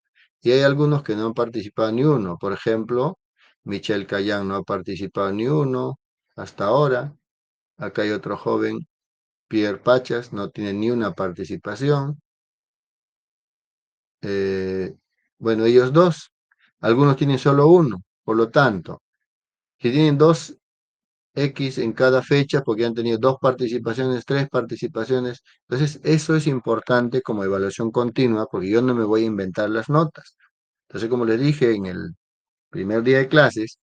Y hay algunos que no han participado ni uno. Por ejemplo, Michelle Cayán no ha participado ni uno hasta ahora. Acá hay otro joven, Pierre Pachas, no tiene ni una participación. Eh, bueno, ellos dos. Algunos tienen solo uno. Por lo tanto, si tienen dos X en cada fecha, porque han tenido 2 participaciones, 3 participaciones. Entonces, eso es importante como evaluación continua, porque yo no me voy a inventar las notas. Entonces, como les dije en el primer día de clases,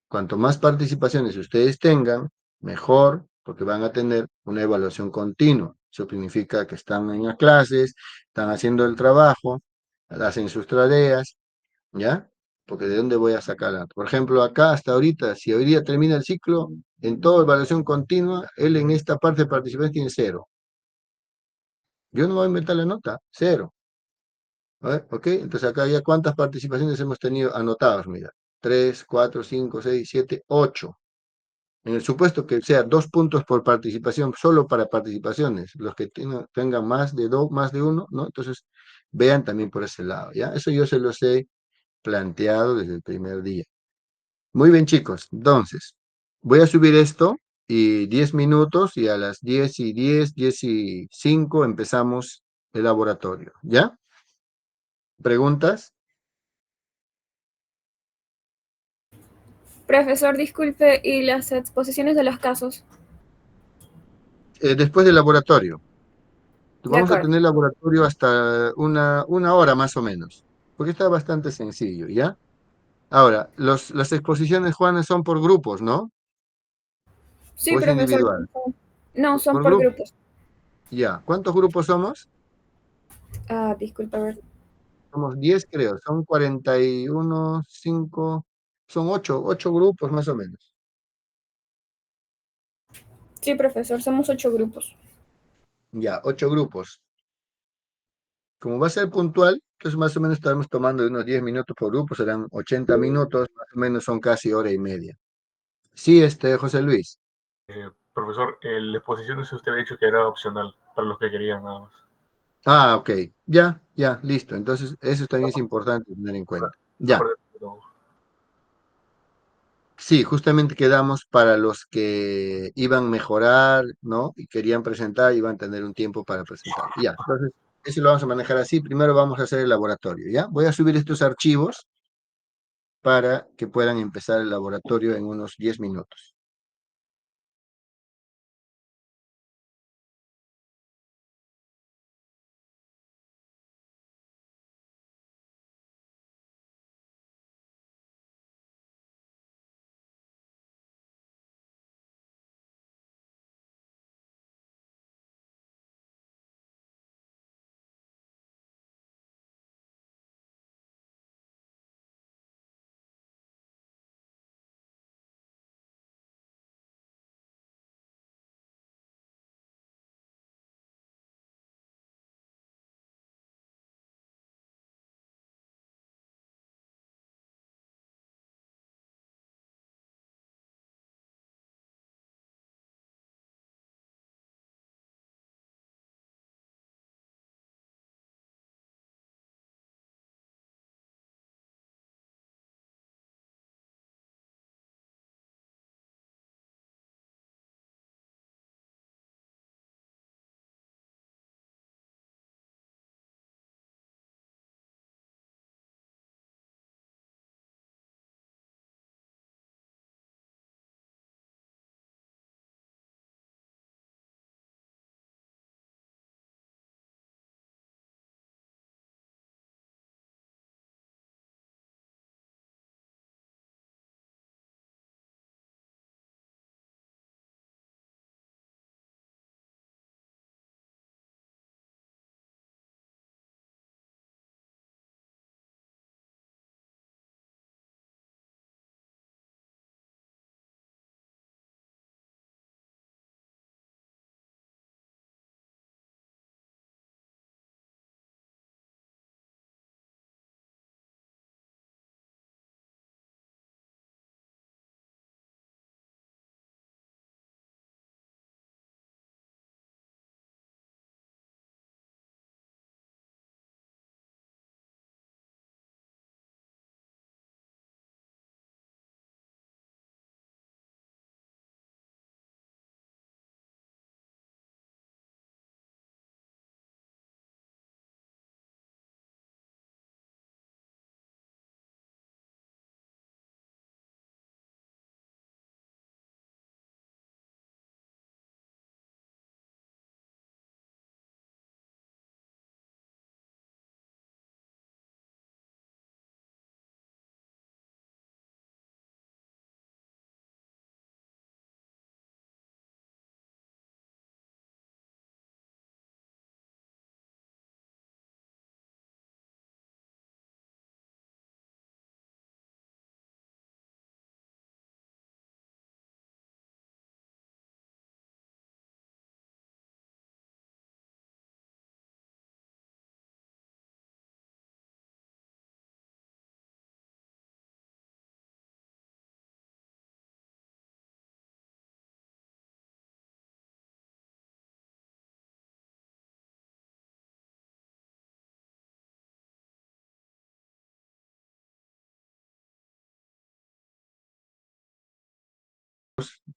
cuanto más participaciones ustedes tengan, mejor, porque van a tener una evaluación continua. Eso significa que están en las clases, están haciendo el trabajo, hacen sus tareas, ¿ya? Porque ¿de dónde voy a sacarla? Por ejemplo, acá hasta ahorita, si hoy día termina el ciclo, en toda evaluación continua, él en esta parte de participación tiene cero. Yo no voy a inventar la nota, cero. A ver, ¿ok? Entonces acá ya cuántas participaciones hemos tenido anotadas, mira. 3, 4, 5, 6, 7, 8. En el supuesto que sea 2 puntos por participación, solo para participaciones, los que tengan más de 2, más de 1, ¿no? Entonces, vean también por ese lado, ¿ya? Eso yo se los he planteado desde el primer día. Muy bien, chicos. Entonces, voy a subir esto y 10 minutos y a las 10:10, 10:05 empezamos el laboratorio. ¿Ya? ¿Preguntas? Profesor, disculpe, ¿y las exposiciones de los casos? Después del laboratorio. De Vamos a acuerdo. tener laboratorio hasta una hora más o menos, porque está bastante sencillo, ¿ya? Ahora, las exposiciones, Juana, son por grupos, ¿no? Sí, ¿O es profesor. individual? No, son Por por grupo. grupos. Ya. ¿Cuántos grupos somos? Ah, disculpe, a ver. Somos 10, creo. Son 41, 5, son 8 grupos más o menos. Sí, profesor, somos 8 grupos. Ya, 8 grupos. Como va a ser puntual, entonces más o menos estaremos tomando de unos 10 minutos por grupo, serán 80 minutos, más o menos son casi hora y media. Sí, José Luis. Profesor, la exposición eso usted había dicho que era opcional para los que querían nada más. Ah, ok. Ya, ya, listo. Entonces, eso también es importante tener en cuenta. Esa Ya. parte no. Sí, justamente quedamos para los que iban a mejorar, ¿no? Y querían presentar, iban a tener un tiempo para presentar. Ya, entonces, eso lo vamos a manejar así. Primero vamos a hacer el laboratorio, ¿ya? Voy a subir estos archivos para que puedan empezar el laboratorio en unos 10 minutos.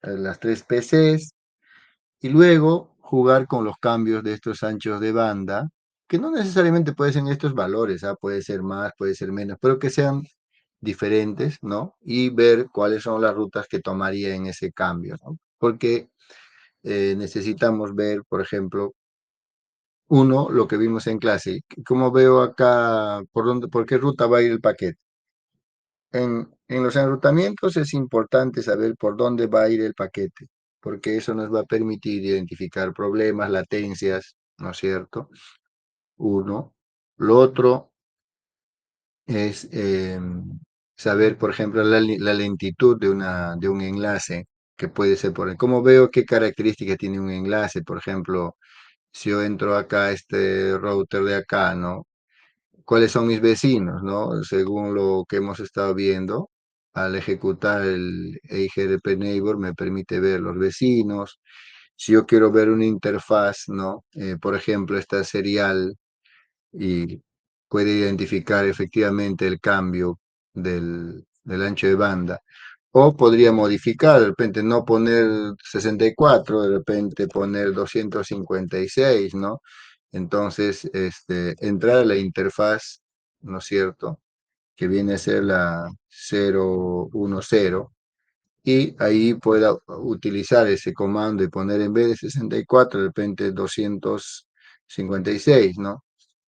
las tres PCs, y luego jugar con los cambios de estos anchos de banda, que no necesariamente pueden ser estos valores, ¿ah? Puede ser más, puede ser menos, pero que sean diferentes, ¿no? Y ver cuáles son las rutas que tomaría en ese cambio, ¿no? Porque necesitamos ver, por ejemplo, uno, lo que vimos en clase, cómo veo acá, por qué ruta va a ir el paquete. En los enrutamientos es importante saber por dónde va a ir el paquete, porque eso nos va a permitir identificar problemas, latencias, ¿no es cierto? Uno. Lo otro es saber, por ejemplo, la lentitud de un enlace, que puede ser por... ¿Cómo veo qué características tiene un enlace? Por ejemplo, si yo entro acá a este router de acá, ¿no? ¿Cuáles son mis vecinos, no? Según lo que hemos estado viendo, al ejecutar el EIGRP Neighbor me permite ver los vecinos. Si yo quiero ver una interfaz, ¿no? Por ejemplo, esta serial y puede identificar efectivamente el cambio del ancho de banda. O podría modificar, de repente no poner 64, de repente poner 256, ¿no? Entonces, entrar a la interfaz, ¿no es cierto? Que viene a ser la 010, y ahí pueda utilizar ese comando y poner en vez de 64, de repente 256, ¿no?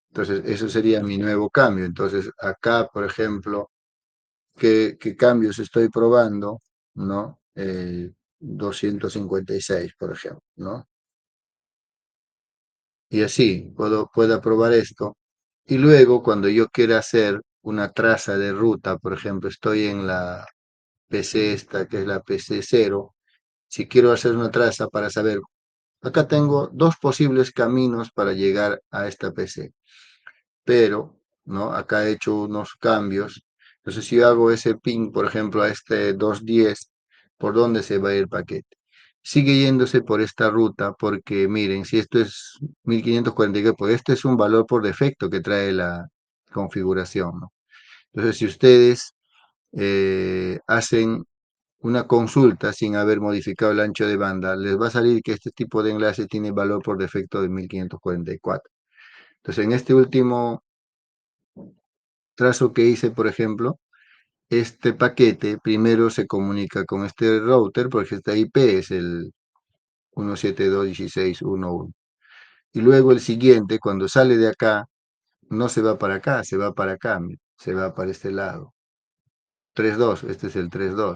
Entonces, eso sería mi nuevo cambio. Entonces, acá, por ejemplo, ¿qué cambios estoy probando? ¿No? 256, por ejemplo, ¿no? Y así puedo probar esto. Y luego, cuando yo quiera hacer una traza de ruta, por ejemplo, estoy en la PC esta, que es la PC 0, si quiero hacer una traza para saber, acá tengo dos posibles caminos para llegar a esta PC, pero, ¿no? Acá he hecho unos cambios. Entonces, si yo hago ese ping, por ejemplo, a este 210, ¿por dónde se va a ir el paquete? Sigue yéndose por esta ruta porque, miren, si esto es 1542, pues este es un valor por defecto que trae la configuración, ¿no? Entonces, si ustedes hacen una consulta sin haber modificado el ancho de banda, les va a salir que este tipo de enlace tiene valor por defecto de 1544. Entonces, en este último trazo que hice, por ejemplo, este paquete primero se comunica con este router, porque esta IP es el 172.16.1.1. Y luego el siguiente, cuando sale de acá, no se va para acá, se va para acá, se va para este lado. 3.2, este es el 3.2.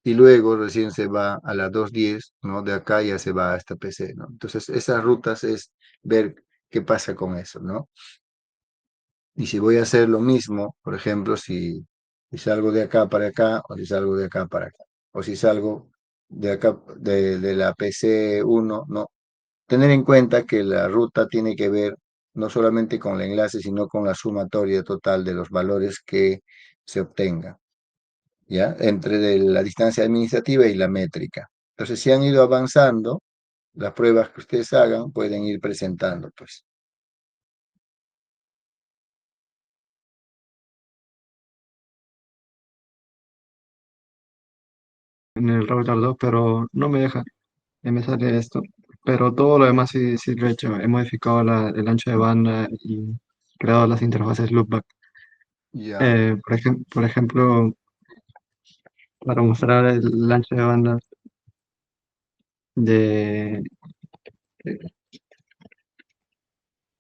Y luego recién se va a la 2.10, ¿no? De acá ya se va a esta PC, ¿no? Entonces, esas rutas es ver qué pasa con eso, ¿no? Y si voy a hacer lo mismo, por ejemplo, si salgo de acá para acá, o si salgo de acá para acá, o si salgo de acá, de la PC 1, ¿no? Tener en cuenta que la ruta tiene que ver no solamente con el enlace, sino con la sumatoria total de los valores que se obtenga, ¿ya? Entre la distancia administrativa y la métrica. Entonces, si han ido avanzando, las pruebas que ustedes hagan pueden ir presentando, pues. En el router 2, pero no me deja, me sale esto. Pero todo lo demás sí, sí lo he hecho. He modificado el ancho de banda y creado las interfaces loopback. Ya, Por ejemplo, para mostrar el ancho de banda de...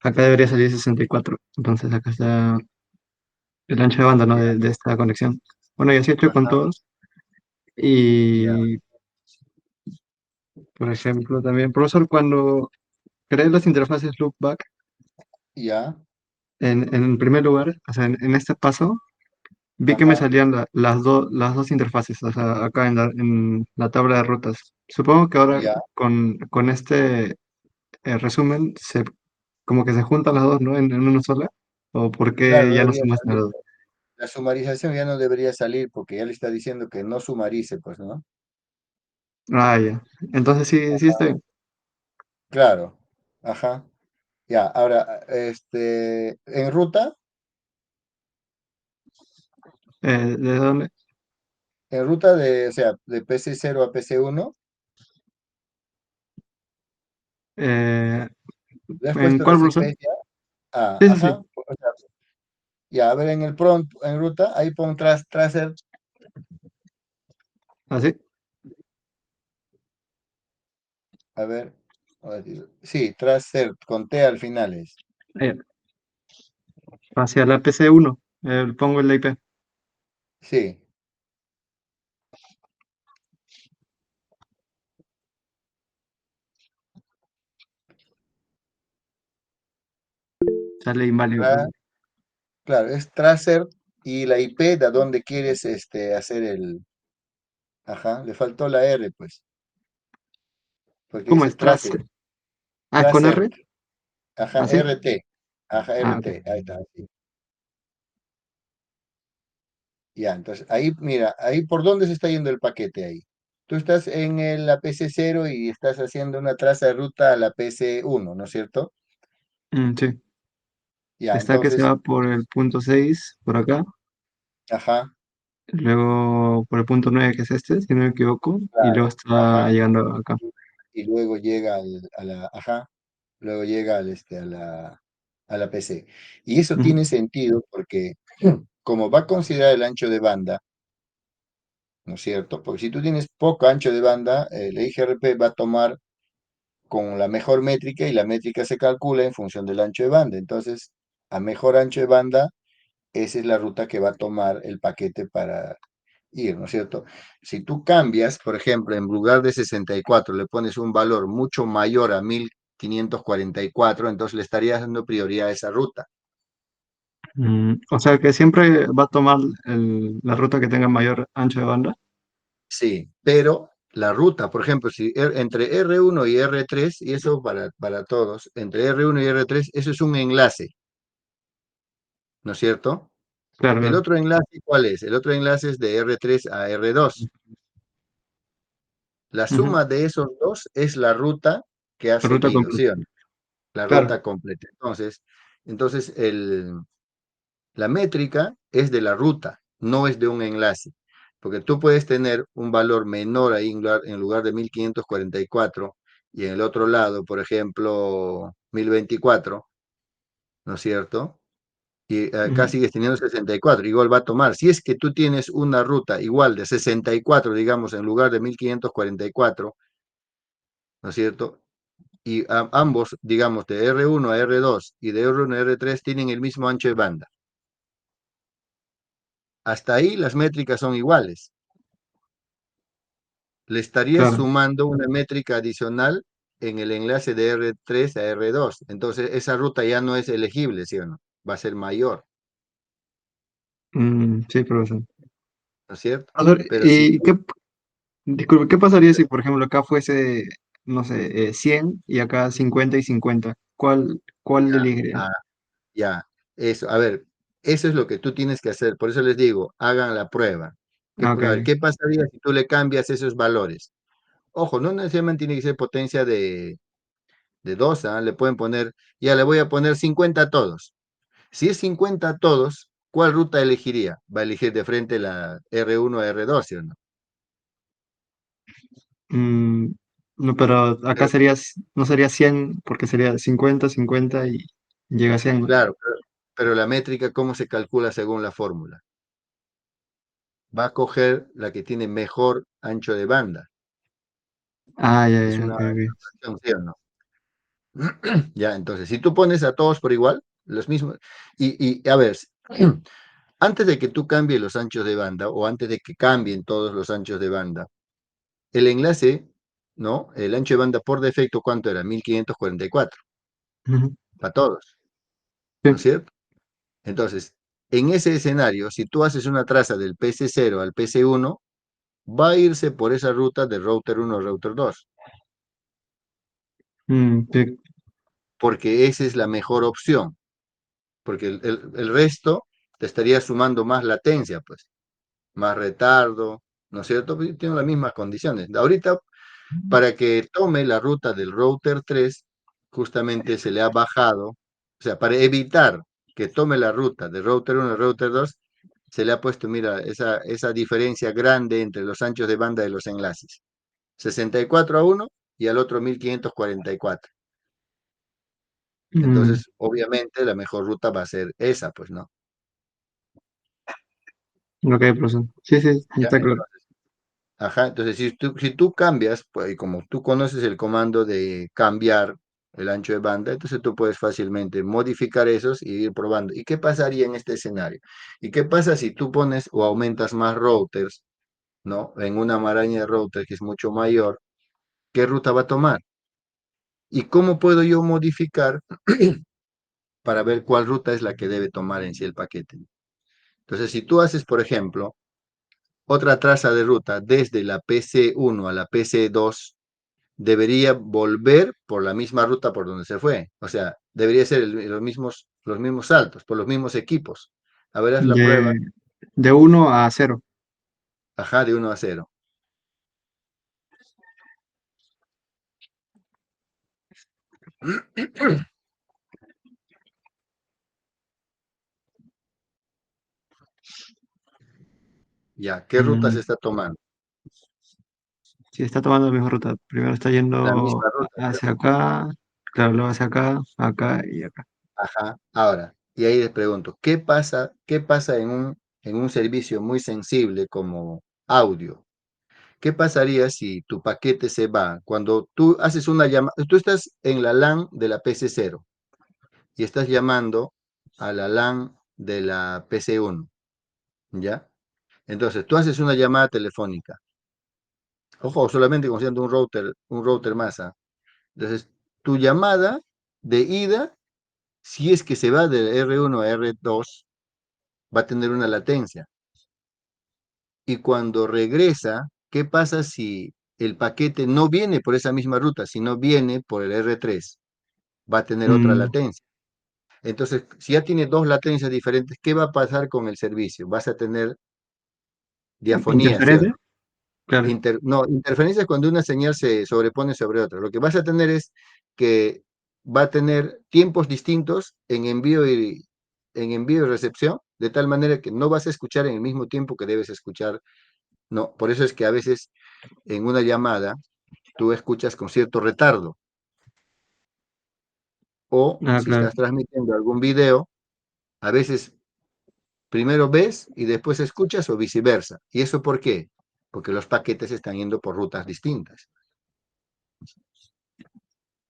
Acá debería salir 64. Entonces acá está el ancho de banda, ¿no? ya, De esta conexión. Bueno, y así he hecho con ajá, todos. ya, Y, por ejemplo, también, profesor, cuando creé las interfaces loopback, ya, en primer lugar, o sea, en este paso, vi que me ajá, salían las dos interfaces, o sea, acá en la tabla de rutas. Supongo que ahora ya. con este resumen, como que se juntan las dos, ¿no? En una sola. ¿O por Claro, qué no ya no debería sumas las salir. dos? La sumarización ya no debería salir porque ya le está diciendo que no sumarice, pues, ¿no? Ah, ya. Entonces sí, sí estoy. Claro, ajá. Ya, ahora, en ruta, ¿De dónde? en ruta de, o sea, de PC0 a PC1, Eh, ¿le has ¿En puesto cuál las browser? IPs ya? Ah, Sí, sí, ajá. sí. O sea, ya, a ver, en el prompt, en ruta, ahí pon tracer, ¿Así? a ver, sí, tracer, con T al final es. Eh, Hacia la PC1. Pongo el IP. Sí, Sale inválido. tra- claro, es tracer y la IP de donde quieres hacer el, ajá, le faltó la R, pues, porque ¿Cómo dice es? Tras. tracer, Ah, ¿con tracer, R? ajá, ¿Así? RT, ajá, Ah, ok. RT, ahí está, sí. Ya, entonces ahí, mira, ahí por dónde se está yendo el paquete ahí. Tú estás en la PC0 y estás haciendo una traza de ruta a la PC1, ¿no es cierto? Sí. Ya, Está que se entonces, va por el punto 6 por acá. ajá, Luego por el punto 9 que es este, si no me equivoco. Y luego claro, está ajá, llegando acá. y luego llega a la, ajá, luego llega a la PC. Y eso Ujú. tiene sentido porque como va a considerar el ancho de banda, ¿no es cierto? Porque si tú tienes poco ancho de banda, el IGRP va a tomar con la mejor métrica y la métrica se calcula en función del ancho de banda. Entonces, a mejor ancho de banda, esa es la ruta que va a tomar el paquete para ir, ¿no es cierto? Si tú cambias, por ejemplo, en lugar de 64, le pones un valor mucho mayor a 1544, entonces le estarías dando prioridad a esa ruta. O sea que siempre va a tomar la ruta que tenga mayor ancho de banda. Sí, pero la ruta, por ejemplo, si entre R1 y R3, y eso para todos, entre R1 y R3, eso es un enlace, ¿no es cierto? Claro, El claro. otro enlace, ¿cuál es? El otro enlace es de R3 a R2. La Ujú. suma de esos dos es la ruta que has La ruta seguido, ¿sí completa. o no? La Claro. ruta completa. Entonces la métrica es de la ruta, no es de un enlace. Porque tú puedes tener un valor menor ahí en lugar de 1544 y en el otro lado, por ejemplo, 1024, ¿no es cierto? Y acá Ujú. sigues teniendo 64, igual va a tomar. Si es que tú tienes una ruta igual de 64, digamos, en lugar de 1544, ¿no es cierto? Y ambos, digamos, de R1 a R2 y de R1 a R3 tienen el mismo ancho de banda. Hasta ahí las métricas son iguales. Le estarías Claro. sumando una métrica adicional en el enlace de R3 a R2. Entonces, esa ruta ya no es elegible, ¿sí o no? Va a ser mayor, Sí, profesor. ¿no es cierto? Profesor, Pero si disculpe, ¿qué pasaría si, por ejemplo, acá fuese, no sé, 100 y acá 50 y 50? ¿Cuál ya, elegiría? ah, ya, eso, a ver, eso es lo que tú tienes que hacer. Por eso les digo, hagan la prueba. Ah, A ver, ok. ¿qué pasaría si tú le cambias esos valores? Ojo, no necesariamente tiene que ser potencia de 2, ¿ah? Le pueden poner, ya le voy a poner 50 a todos. Si es 50 a todos, ¿cuál ruta elegiría? Va a elegir de frente la R1 a R2, ¿sí o no? Mm, no, pero acá Pero, sería, no sería 100 porque sería 50 50 y llega a 100, ¿no? claro, pero la métrica, ¿cómo se calcula según la fórmula? Va a coger la que tiene mejor ancho de banda. Ah, ya, Es ya, una ok, ok. fracción, ¿sí o no? Ya, entonces, si tú pones a todos por igual, los mismos, y a ver, antes de que tú cambies los anchos de banda o antes de que cambien todos los anchos de banda, el enlace, ¿no? El ancho de banda por defecto, ¿cuánto era? 1544 Ujú. para todos, ¿no es Sí. cierto? Entonces, en ese escenario, si tú haces una traza del PC0 al PC1, va a irse por esa ruta de router 1 a router 2, Sí. porque esa es la mejor opción, porque el resto te estaría sumando más latencia, pues, más retardo, ¿no es cierto? Pues tienen las mismas condiciones. Ahorita, para que tome la ruta del router 3, justamente se le ha bajado, o sea, para evitar que tome la ruta de router 1 a router 2, se le ha puesto, mira, esa diferencia grande entre los anchos de banda de los enlaces. 64 a uno y al otro 1544. Mm, Entonces, obviamente, la mejor ruta va a ser esa, pues, ¿no? ok, profesor. Sí, sí, ¿Ya? está claro. Ajá, entonces si tú cambias, pues, y como tú conoces el comando de cambiar el ancho de banda, entonces tú puedes fácilmente modificar esos y ir probando. ¿Y qué pasaría en este escenario? ¿Y qué pasa si tú pones o aumentas más routers, ¿no? En una maraña de routers que es mucho mayor, ¿qué ruta va a tomar? ¿Y cómo puedo yo modificar para ver cuál ruta es la que debe tomar en sí el paquete? Entonces, si tú haces, por ejemplo, otra traza de ruta desde la PC1 a la PC2, debería volver por la misma ruta por donde se fue. O sea, debería ser los mismos saltos, por los mismos equipos. A ver, haz la prueba. De 1 a 0. Ajá, de 1 a 0. Ya, ¿qué ruta se Mm, está tomando? sí, está tomando la misma ruta. Primero está La yendo misma ruta, hacia ¿cierto? acá, claro, luego hacia acá, acá y acá. Ajá. Ahora, y ahí les pregunto, ¿qué pasa en un servicio muy sensible como audio? ¿Qué pasaría si tu paquete se va cuando tú haces una llamada? Tú estás en la LAN de la PC0 y estás llamando a la LAN de la PC1, ¿ya? Entonces, tú haces una llamada telefónica. Ojo, solamente considerando un router más. Entonces, tu llamada de ida, si es que se va de R1 a R2, va a tener una latencia. Y cuando regresa, ¿qué pasa si el paquete no viene por esa misma ruta, sino viene por el R3? Va a tener otra Mm, latencia. Entonces, si ya tiene dos latencias diferentes, ¿qué va a pasar con el servicio? Vas a tener diafonía, interferencia, ¿cierto? claro. No, interferencia es cuando una señal se sobrepone sobre otra. Lo que vas a tener es que va a tener tiempos distintos en envío y recepción, de tal manera que no vas a escuchar en el mismo tiempo que debes escuchar. No, por eso es que a veces en una llamada tú escuchas con cierto retardo. O Ah, si claro. estás transmitiendo algún video, a veces primero ves y después escuchas o viceversa. ¿Y eso por qué? Porque los paquetes están yendo por rutas distintas.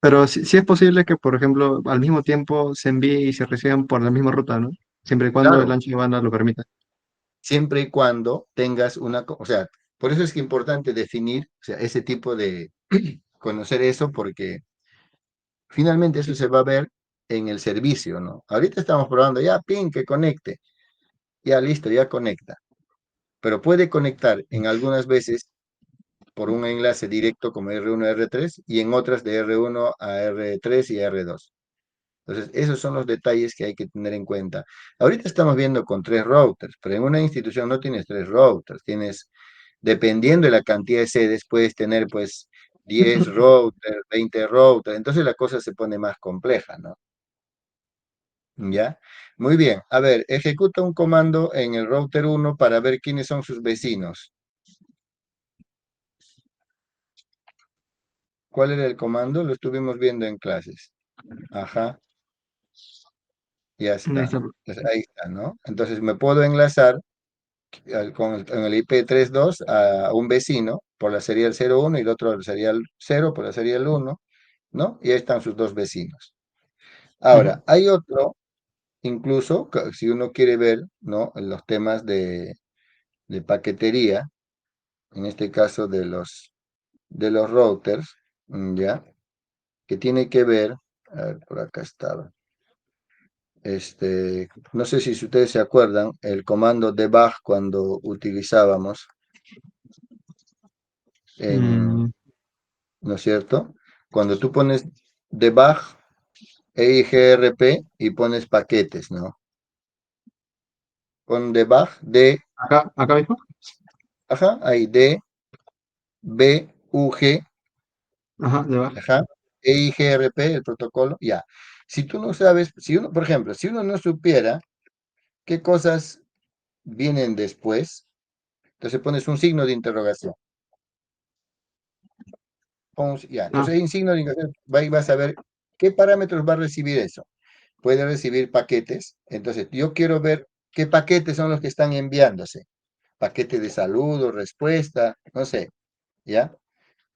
Pero sí, sí es posible que, por ejemplo, al mismo tiempo se envíe y se reciban por la misma ruta, ¿no? Siempre y cuando el Claro, ancho de banda lo permita. siempre y cuando tengas o sea, por eso es que es importante definir, o sea, ese tipo de, conocer eso, porque finalmente eso se va a ver en el servicio, ¿no? Ahorita estamos probando, ya, pin, que conecte, ya listo, ya conecta, pero puede conectar en algunas veces por un enlace directo como R1 a R3 y en otras de R1 a R3 y R2. Entonces, esos son los detalles que hay que tener en cuenta. Ahorita estamos viendo con 3 routers, pero en una institución no tienes 3 routers, dependiendo de la cantidad de sedes, puedes tener pues 10 routers, 20 routers, entonces la cosa se pone más compleja, ¿no? ¿Ya? Muy bien, a ver, ejecuta un comando en el router 1 para ver quiénes son sus vecinos. ¿Cuál era el comando? Lo estuvimos viendo en clases. Ajá, ya Ahí está. está. Entonces, ahí está, ¿no? Entonces me puedo enlazar en el IP32 a un vecino por la serial 01 y el otro serial 0 por la serial 1, ¿no? Y ahí están sus dos vecinos. Ujú. Ahora, hay otro, incluso, si uno quiere ver, ¿no? Los temas de paquetería, en este caso de los routers, ¿ya? Que tiene que ver, a ver, por acá estaba. No sé si ustedes se acuerdan, el comando debug cuando utilizábamos Mm, ¿no es cierto? Cuando tú pones debug EIGRP y pones paquetes, ¿no? Pon debug acá mismo. ajá, ahí DBUG, Ajá, debajo. ajá, EIGRP, el protocolo, ya. Si tú no sabes, si uno, por ejemplo, si uno no supiera qué cosas vienen después. Entonces pones un signo de interrogación. Ya, Ah, entonces en signo de interrogación vas a ver qué parámetros va a recibir eso. Puede recibir paquetes. Entonces yo quiero ver qué paquetes son los que están enviándose. Paquete de saludo, respuesta, no sé, ¿ya?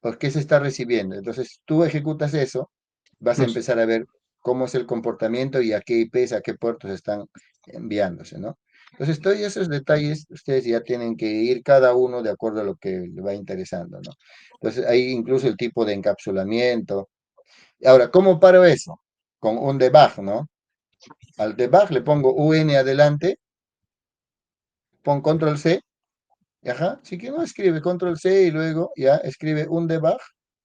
¿Por qué se está recibiendo? Entonces tú ejecutas eso, vas a pues, empezar a ver cómo es el comportamiento y a qué IPs, a qué puertos están enviándose, ¿no? Entonces, todos esos detalles ustedes ya tienen que ir cada uno de acuerdo a lo que le va interesando, ¿no? Entonces, hay incluso el tipo de encapsulamiento. Ahora, ¿cómo paro eso? Con un debug, ¿no? Al debug le pongo UN adelante, pon control C. Ajá, si que no escribe control C y luego ya escribe un debug,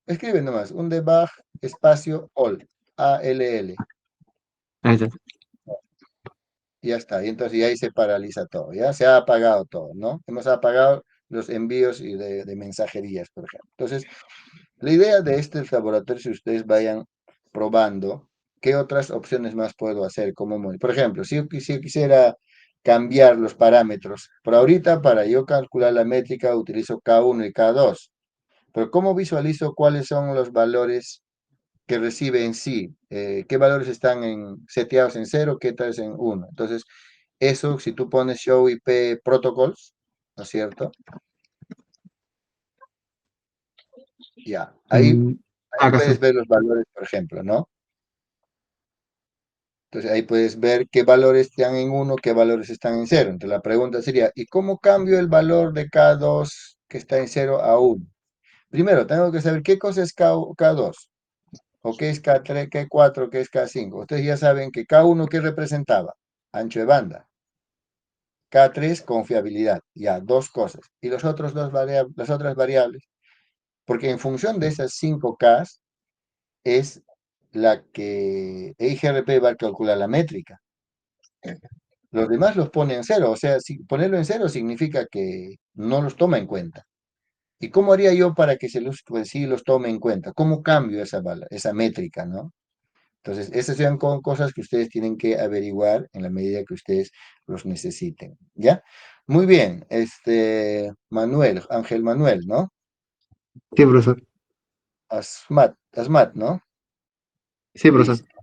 escribe nomás un debug espacio all, ALL, ahí está. y ya está, y entonces y ahí se paraliza todo, ya se ha apagado todo, ¿no? Hemos apagado los envíos y de mensajerías, por ejemplo. Entonces, la idea de este laboratorio es que ustedes vayan probando qué otras opciones más puedo hacer, por ejemplo, si yo quisiera cambiar los parámetros, por ahorita para yo calcular la métrica utilizo K1 y K2. Pero ¿cómo visualizo cuáles son los valores que recibe en sí? ¿Qué valores están seteados en 0, qué tal en 1? Entonces, eso, si tú pones Show IP Protocols, ¿no es cierto? Ya, Mm, ahí acá puedes está. ver los valores, por ejemplo, ¿no? Entonces, ahí puedes ver qué valores están en 1, qué valores están en 0. Entonces, la pregunta sería, ¿y cómo cambio el valor de K2 que está en 0 a 1? Primero, tengo que saber qué cosa es K2. O qué es K3, K4, qué es K5. Ustedes ya saben que K1, ¿qué representaba? Ancho de banda. K3, confiabilidad. Ya, dos cosas. Y las otras variables, porque en función de esas 5Ks es la que IGRP va a calcular la métrica. Los demás los pone en cero, o sea, ponerlo en cero significa que no los toma en cuenta. ¿Y cómo haría yo para que pues, sí los tome en cuenta? ¿Cómo cambio esa métrica, no? Entonces, esas son cosas que ustedes tienen que averiguar en la medida que ustedes los necesiten, ¿ya? Muy bien, Manuel, Ángel Manuel, ¿no? Sí, profesor. Asmat, ¿no? Sí, profesor. Listo.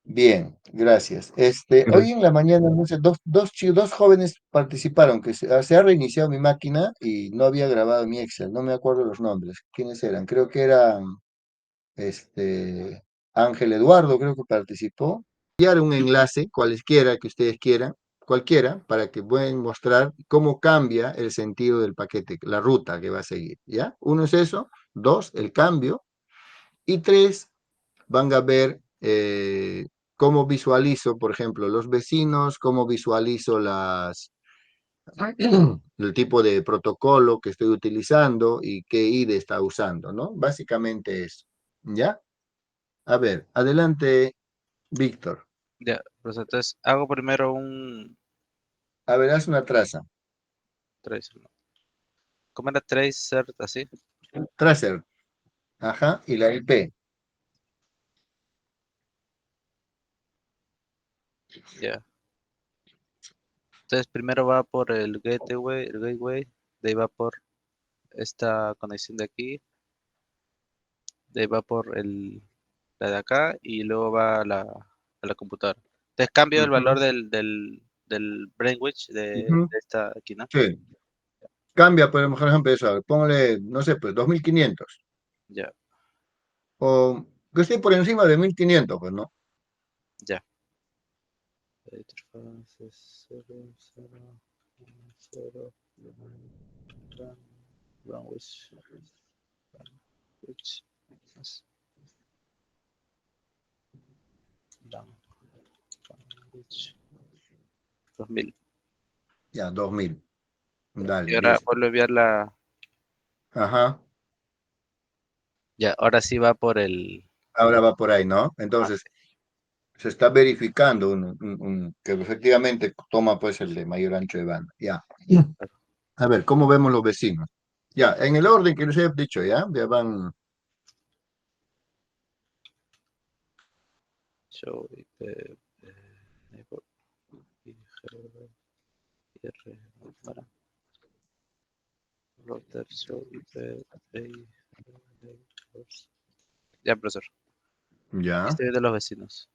Bien, gracias. Gracias. Hoy en la mañana, no sé, dos jóvenes participaron, que se ha reiniciado mi máquina y no había grabado mi Excel, no me acuerdo los nombres. ¿Quiénes eran? Creo que eran, Ángel Eduardo, creo que participó. Enviar un enlace, cualesquiera que ustedes quieran, cualquiera, para que puedan mostrar cómo cambia el sentido del paquete, la ruta que va a seguir, ¿ya? Uno es eso, dos, el cambio, y tres, van a ver cómo visualizo, por ejemplo, los vecinos, cómo visualizo el tipo de protocolo que estoy utilizando y qué IDE está usando, ¿no? Básicamente eso, ¿ya? A ver, adelante, Víctor. Ya, pues entonces hago primero un A ver, haz una traza. tracer, ¿no? ¿Cómo era tracer así? Tracer, ajá, y la IP. Ya. Entonces primero va por el gateway, de ahí va por esta conexión de aquí, de ahí va por la de acá y luego va a la computadora. Entonces cambio el valor Ujú, del brainwidth de ujú, esta aquí, ¿no? sí. Cambia, por ejemplo, eso. Póngale, no sé, pues 2500. Ya, O que esté por encima de 1500, pues, ¿no? ya. Interfaces 0, 0, 0, brainwidth, brainwidth, brainwidth, 2000. Ya, 2000. Y Dale, ahora listo. vuelvo a enviar la. Ajá. Ya, ahora sí va por el. Ahora va por ahí, ¿no? Ah, Entonces, se está verificando que efectivamente toma, pues, el de mayor ancho de banda. Ya. A ver, ¿cómo vemos los vecinos? Ya, en el orden que les he dicho, ya van. show IP, neighbor, R, bueno. Router, show, IP, ya, profesor. Ya, Estoy viendo los vecinos.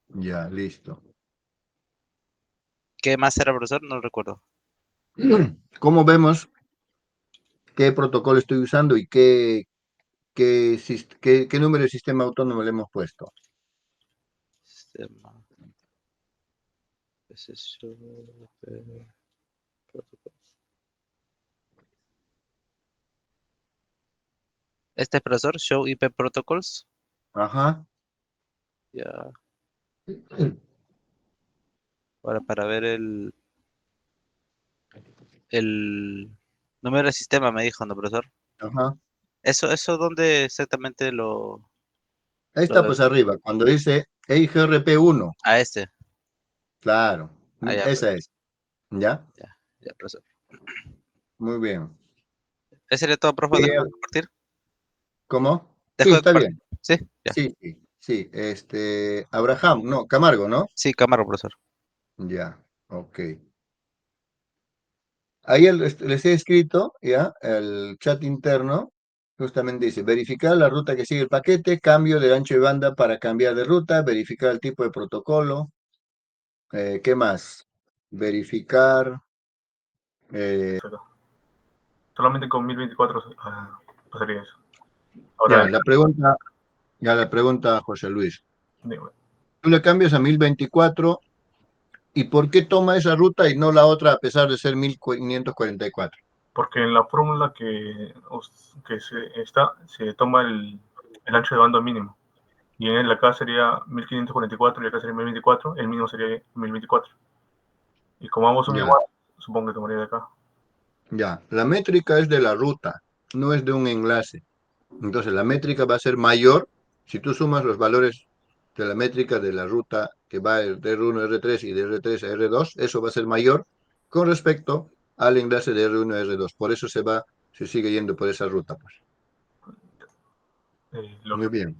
ya, listo. ¿Qué más era, profesor? No recuerdo. ¿Cómo vemos qué protocolo estoy usando y qué número de sistema autónomo le hemos puesto? Sistema. Ese es show, IP, protocolos. Este es, profesor, show IP protocols. Ajá. Ya. Ahora, para ver el número de sistema, me dijo, ¿no, profesor? Ajá. Eso ¿dónde exactamente Ahí lo está, veo? pues arriba, cuando dice EIGRP1, A este. claro, Ah, ya, esa es. ¿Ya? ya, profesor. Muy bien. ¿Ese sería todo, profe? Sí, ¿Dejo de compartir? ¿cómo? Sí, ¿Dejo de está compartir? bien. Sí, ya. Sí, sí, sí. Abraham, no, Camargo, ¿no? Sí, cámara, profesor. Ya, ok. Ahí les he escrito, ya, el chat interno, justamente dice, verificar la ruta que sigue el paquete, cambio del ancho de banda para cambiar de ruta, verificar el tipo de protocolo, ¿qué más? Verificar, Perfecto. Solamente con 1024 pasaría eso. Ahora, la pregunta, José Luis. digo, Tú le cambias a 1024, ¿y por qué toma esa ruta y no la otra a pesar de ser 1544? porque en la fórmula que se toma el ancho de banda mínimo. Y en el de acá sería 1544 y acá sería 1024, el mínimo sería 1024. Y como ambos son Ya, iguales, supongo que tomaría de acá. ya. La métrica es de la ruta, no es de un enlace. Entonces, la métrica va a ser mayor si tú sumas los valores de la métrica de la ruta que va de R1 a R3 y de R3 a R2, eso va a ser mayor con respecto al enlace de R1 a R2. Por eso se sigue yendo por esa ruta, pues. Muy bien.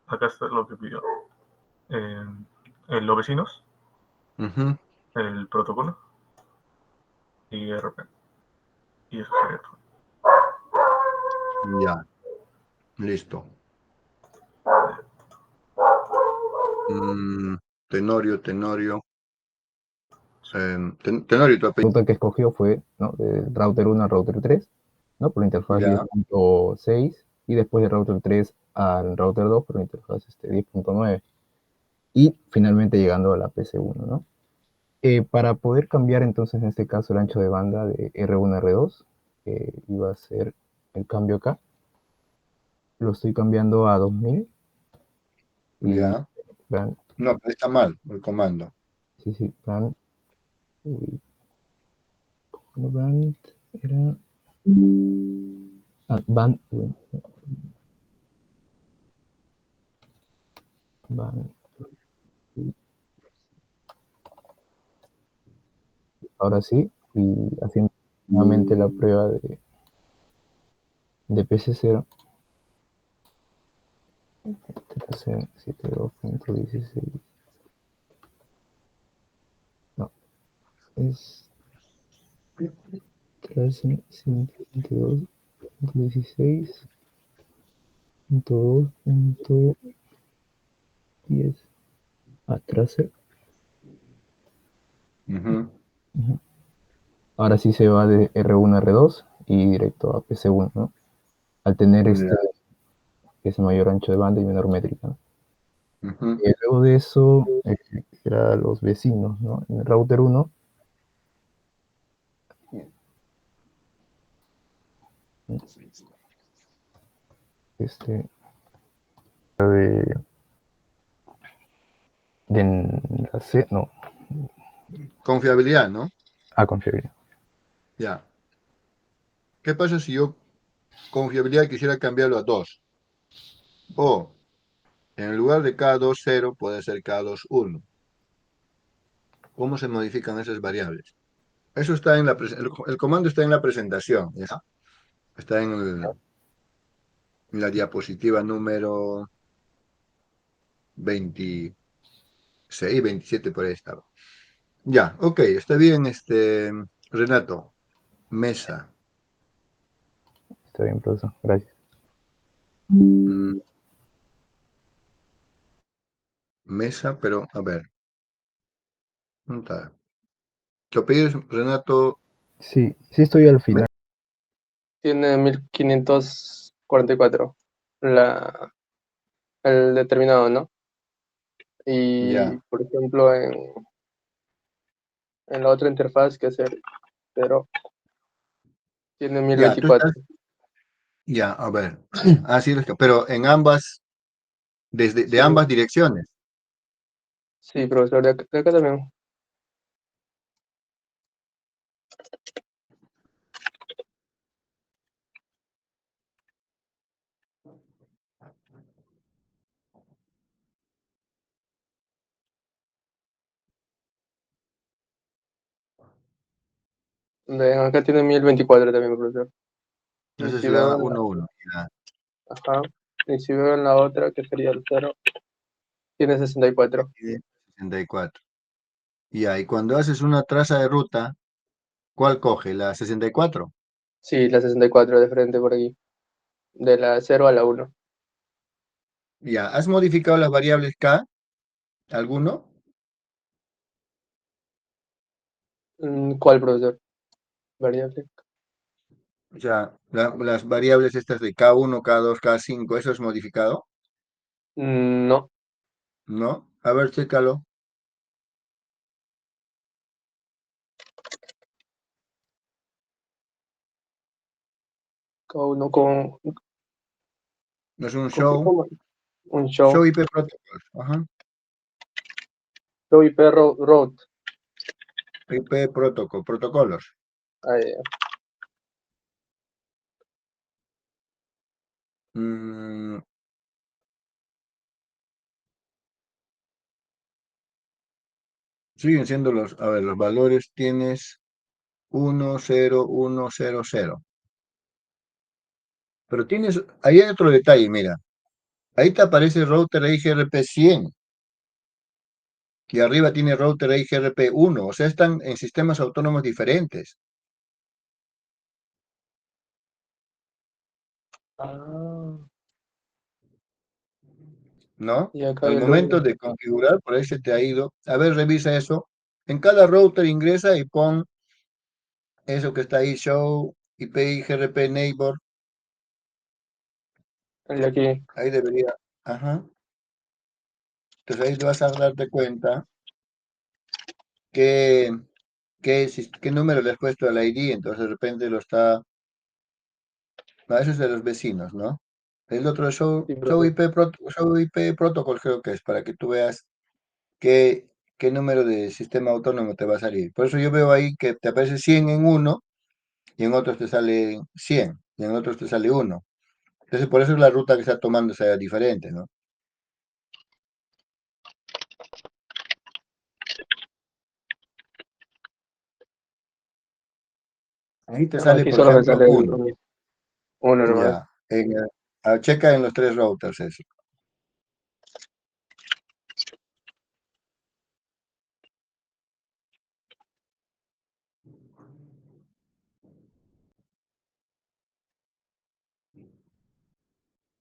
Acá está lo que pidió. Eh, los vecinos, Ujú. el protocolo y RP. Y eso sería todo. Ya, listo. Tenorio. Tenorio, tu apellido. ruta que escogió fue, ¿no?, del router 1 al router 3, ¿no?, por la interfaz Ya, 10.6 y después del router 3 al router 2 por la interfaz 10.9 y finalmente llegando a la PC1, ¿no? Para poder cambiar entonces en este caso el ancho de banda de R1 a R2, iba a ser el cambio acá, lo estoy cambiando a 2000 y ya. plan, No, pero está mal el comando. sí, plan, band era band, band. Ahora sí, y haciendo nuevamente la prueba de PC0, 72.16, no, es 13.122.16.2.10, tracer. Ujú. Ahora sí se va de R1 a R2 y directo a PC1, ¿no? Al tener Ya, ese mayor ancho de banda y menor métrica, ¿no? ujú. Luego de eso, era los vecinos, ¿no? En el router 1, este, de enlace, no, Confiabilidad, ¿no? configure. Ya. ¿Qué pasa si yo confiabilidad quisiera cambiarlo a 2? O en lugar de K2 0 puede ser K2 1. ¿Cómo se modifican esas variables? Eso está el comando está en la presentación, ¿ya? Está en la diapositiva número 26, 27, por ahí estaba. Ya, ok, está bien, Renato. Mesa. Está bien, profesor. Gracias. Mm, Mesa, pero a ver. ¿Dónde está? Tu apellido es Renato. Sí, sí estoy al final. Tiene 1544 el determinado, ¿no? Y, Ya, por ejemplo, en la otra interfaz, que es el 0, tiene ya, tú estás. 1024. Ya, a ver. Así es que, pero en ambas, de Sí, ambas direcciones. sí, profesor, de acá también. Acá tiene 1024 también, profesor. Y Esa es si la veo en la, 1-1. Ya, ajá, y si veo en la otra, que sería el 0, tiene 64. y 64. Ya, y cuando haces una traza de ruta, ¿cuál coge? ¿La 64? Sí, la 64 de frente por aquí, de la 0 a la 1. Ya, ¿has modificado las variables K? ¿Alguno? ¿Cuál, profesor? Variable. O sea, las variables estas de K1, K2, K5, ¿eso es modificado? No, ¿No? A ver, chécalo. cada uno con, No es un con qué show. coma. Un Show show. IP protocols. Ajá. Show y perro road. IP protocol, protocolos. Ahí, Mm, siguen siendo a ver, los valores tienes 1, 0, 1, 0, 0. Pero ahí hay otro detalle, mira. Ahí te aparece router IGRP 100 y arriba tiene router IGRP 1. O sea, están en sistemas autónomos diferentes, ah, ¿no? y acá Al hay el momento 1. de configurar, por ahí se te ha ido. A ver, revisa eso. En cada router ingresa y pon eso que está ahí, show IP IGRP neighbor. El de aquí. Ahí debería. Ajá. Entonces ahí te vas a darte cuenta que qué número le has puesto al ID, entonces de repente lo está. No, eso es de los vecinos, ¿no? El otro Sí, Show profesor. IP, Show IP Protocol creo que es, para que tú veas qué, qué número de sistema autónomo te va a salir. Por eso yo veo ahí que te aparece 100 en uno y en otros te sale 100 y en otros te sale uno. Entonces por eso es la ruta que está tomando sea diferente, ¿no? Ahí te No, sale, aquí por solo me ejemplo, sale el uno. uno nomás. Ya. Checa en los tres routers eso.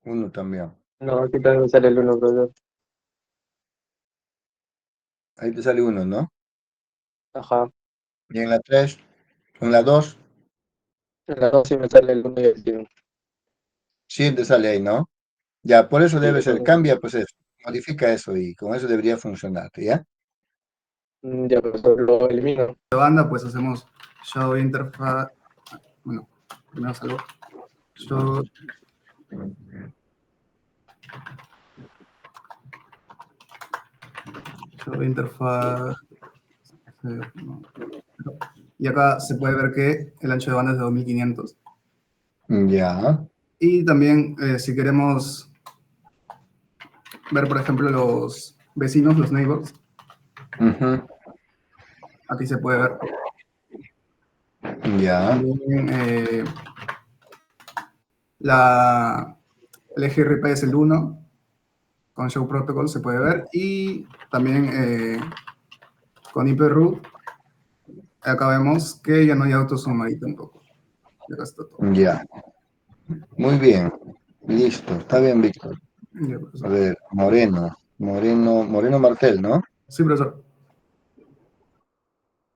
Uno también. No, aquí también me sale el 1, profesor. Ahí te sale uno, ¿no? Ajá. Y en la 3, en la 2, En la 2 sí me sale el 1 y el 100. 100 te sale ahí, ¿no? Ya, por eso Sí, debe acá ser. me sale. Cambia, pues eso. Modifica eso y con eso debería funcionarte, ¿ya? Ya, profesor, lo elimino. Banda, pues hacemos show interfaz. Bueno, primero salgo. Show, show interfaz. No. Y acá se puede ver que el ancho de banda es de 2500. Ya. Y también, si queremos ver, por ejemplo, los vecinos, los neighbors, Ujú, aquí se puede ver. ya. También el eje RP es el 1, con Show Protocol se puede ver. Y también con IP root Acá vemos que ya no hay AutoSum ahí tampoco. Ya está todo. Ya. Muy bien. Listo. Está bien, Víctor. Ya, A profesor. ver, Moreno Martel, ¿no? Sí, profesor.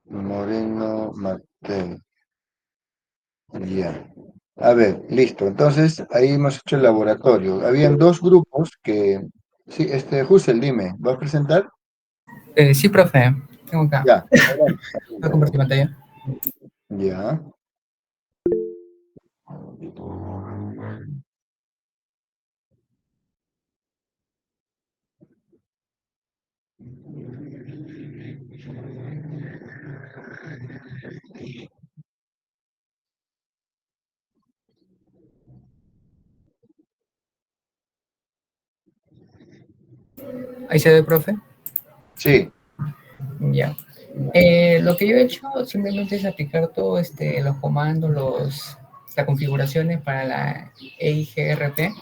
Moreno Martel. Ya. A ver, listo. Entonces, ahí hemos hecho el laboratorio. Habían dos grupos que... Sí, Hussein, dime, ¿vas a presentar? Sí, profe, tengo acá. Ya. Voy a compartir pantalla. Ya. Ahí se ve, profe. Sí. Ya. Lo que yo he hecho simplemente es aplicar todo los comandos, las configuraciones para la EIGRP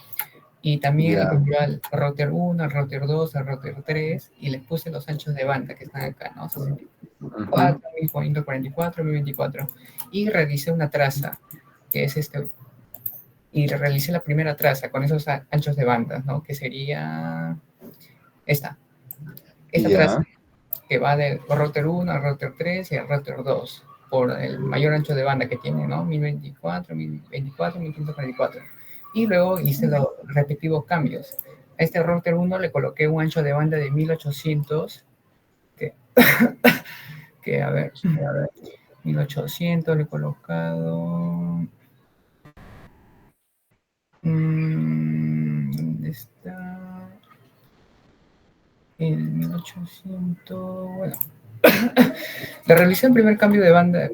y también le Ya. configuré al router 1, al router 2, al router 3 y les puse los anchos de banda que están acá, ¿no? 64, 1444, 1024 y realicé una traza que es y realicé la primera traza con esos anchos de banda, ¿no? Que sería esta traza Ya. que va del router 1 al router 3 y al router 2 por el mayor ancho de banda que tiene, ¿no? 1024, 1024, 1544. Y luego hice los respectivos cambios. A este router 1 le coloqué un ancho de banda de 1800, que a ver, 1800 le he colocado... ¿dónde está? El 1800, bueno. Le realicé el primer cambio de banda,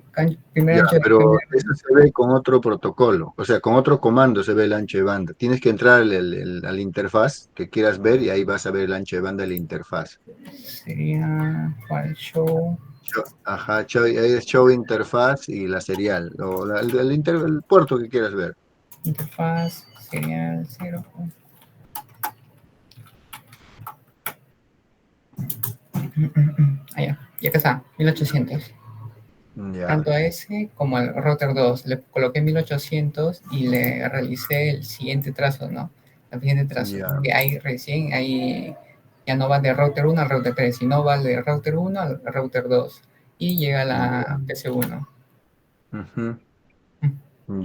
primer Ya, ancho de pero cambio. eso se ve con otro protocolo, o sea, con otro comando se ve el ancho de banda. Tienes que entrar a la interfaz que quieras ver y ahí vas a ver el ancho de banda de la interfaz. Sería file show. Ajá, ahí es show interfaz y la serial, o el puerto que quieras ver. Interfaz, serial 0. Allá, y acá está, 1800. Ya. Tanto a ese como al router 2. Le coloqué 1800 y le realicé el siguiente trazo, ¿no? El siguiente trazo. Ya. Que ahí recién, ahí ya no va de router 1 al router 3, sino va de router 1 al router 2. Y llega a la PC1. Ujú.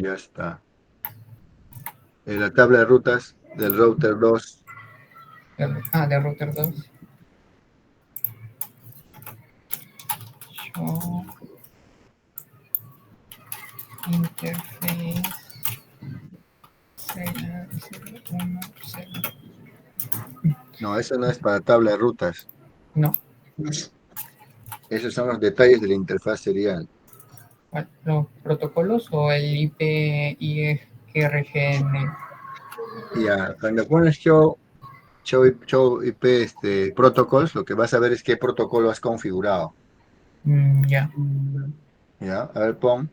Ya está. En la tabla de rutas del router 2. De router 2. Show interface 0, 0. No, eso no es para tabla de rutas. No. Esos son los detalles de la interfaz serial. ¿Los protocolos o el IP IRGN? Ya, cuando pones show IP protocols, lo que vas a ver es qué protocolo has configurado. Ya. Ya, a ver, pon.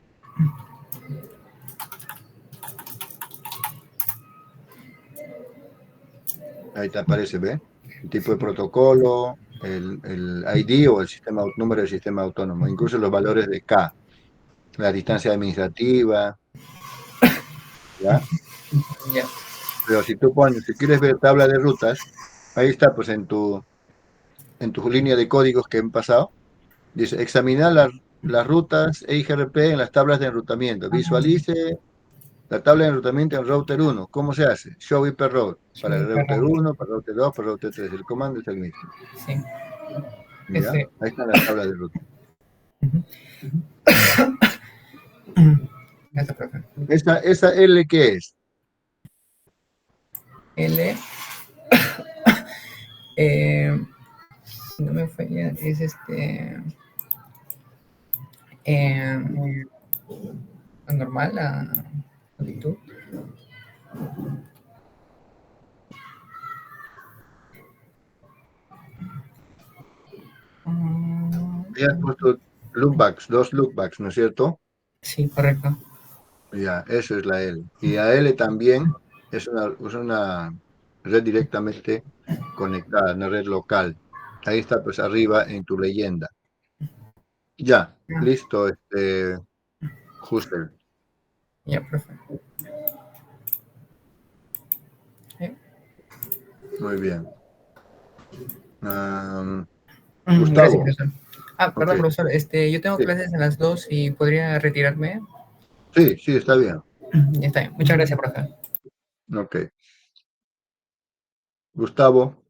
Ahí te aparece, ¿ve? El tipo de protocolo, el ID o el número del sistema autónomo, incluso los valores de K, la distancia administrativa, ¿ya? Ya. Pero si tú pones, si quieres ver tabla de rutas, ahí está, pues en tu línea de códigos que han pasado, dice, examinar las rutas EIGRP en las tablas de enrutamiento, visualice la tabla de enrutamiento en router 1, ¿cómo se hace? Show IP route, para el router 1, para el router 2, para el router 3, el comando es el mismo. Sí. ¿Ya? Ahí están las tablas de ruta. ¿Esa L qué es? L, si no me falla, es normal, la longitud. Ya has puesto loopbacks, 2 loopbacks, ¿no es cierto? Sí, correcto. Ya, eso es la L. Y a L también es una red directamente conectada, una red local. Ahí está, pues arriba en tu leyenda. Ya, Ya. listo, Husser. Ya, profe. Muy bien. Gracias, Gustavo. profesor. Perdón, Ok. profesor. Yo tengo Sí. clases a las 2 y podría retirarme. Sí, sí, está bien. Ya está bien. Muchas gracias, profe. Ok. Gustavo.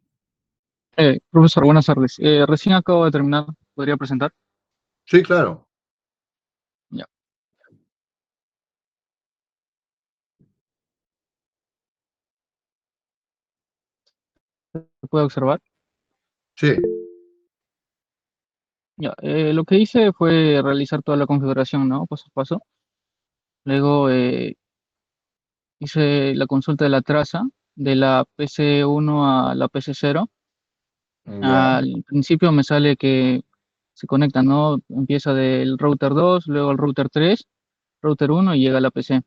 Profesor, buenas tardes. Recién acabo de terminar. ¿Podría presentar? Sí, claro. Ya. ¿Se puede observar? Sí. Ya. Lo que hice fue realizar toda la configuración, ¿no? Paso a paso. Luego hice la consulta de la traza de la PC1 a la PC0. Ya. Al principio me sale que se conecta, ¿no? Empieza del router 2, luego el router 3, router 1 y llega a la PC.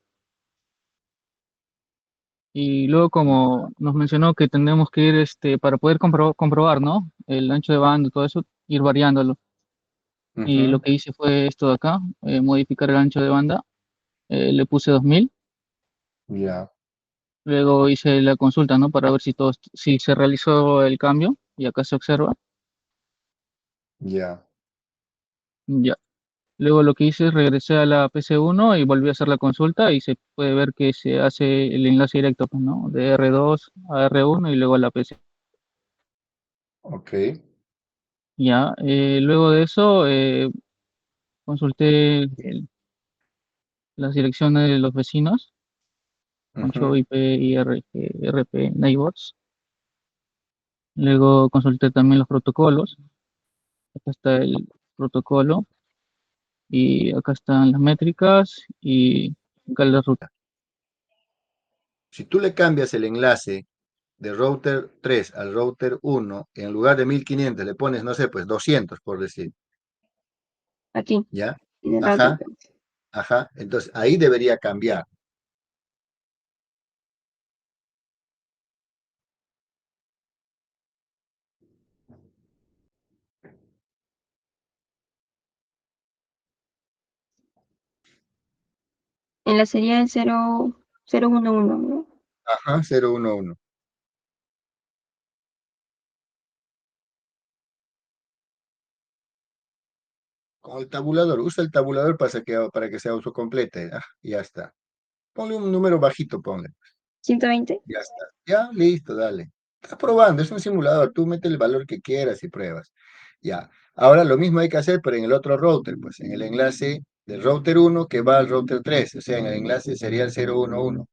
Y luego, como nos mencionó que tenemos que ir, para poder comprobar, ¿no? El ancho de banda y todo eso, ir variándolo. Y lo Ujú. que hice fue esto de acá, modificar el ancho de banda. Le puse 2000. Ya. Luego hice la consulta, ¿no? Para ver si se realizó el cambio. Y acá se observa. Ya. Ya. Luego lo que hice es regresé a la PC1 y volví a hacer la consulta y se puede ver que se hace el enlace directo, pues, ¿no? De R2 a R1 y luego a la PC. Ok. Ya. Luego de eso, consulté las direcciones de los vecinos, 8 Ujú. IP y RP neighbors. Luego consulté también los protocolos. Acá está el protocolo y acá están las métricas y acá la ruta. Si tú le cambias el enlace de router 3 al router 1, en lugar de 1500 le pones, no sé, pues 200 por decir. Aquí, ¿Ya? en el router. Ajá, ajá. Entonces ahí debería cambiar. En la serie 011, ¿no? Ajá, 011. Con el tabulador, usa el tabulador para que se autocomplete. Ah, ya está. Ponle un número bajito, ponle. 120. Ya está. Ya, listo, dale. Estás probando, es un simulador. Tú mete el valor que quieras y pruebas. Ya. Ahora lo mismo hay que hacer, pero en el otro router, pues en el enlace del router 1 que va al router 3, o sea, en el enlace serial 011.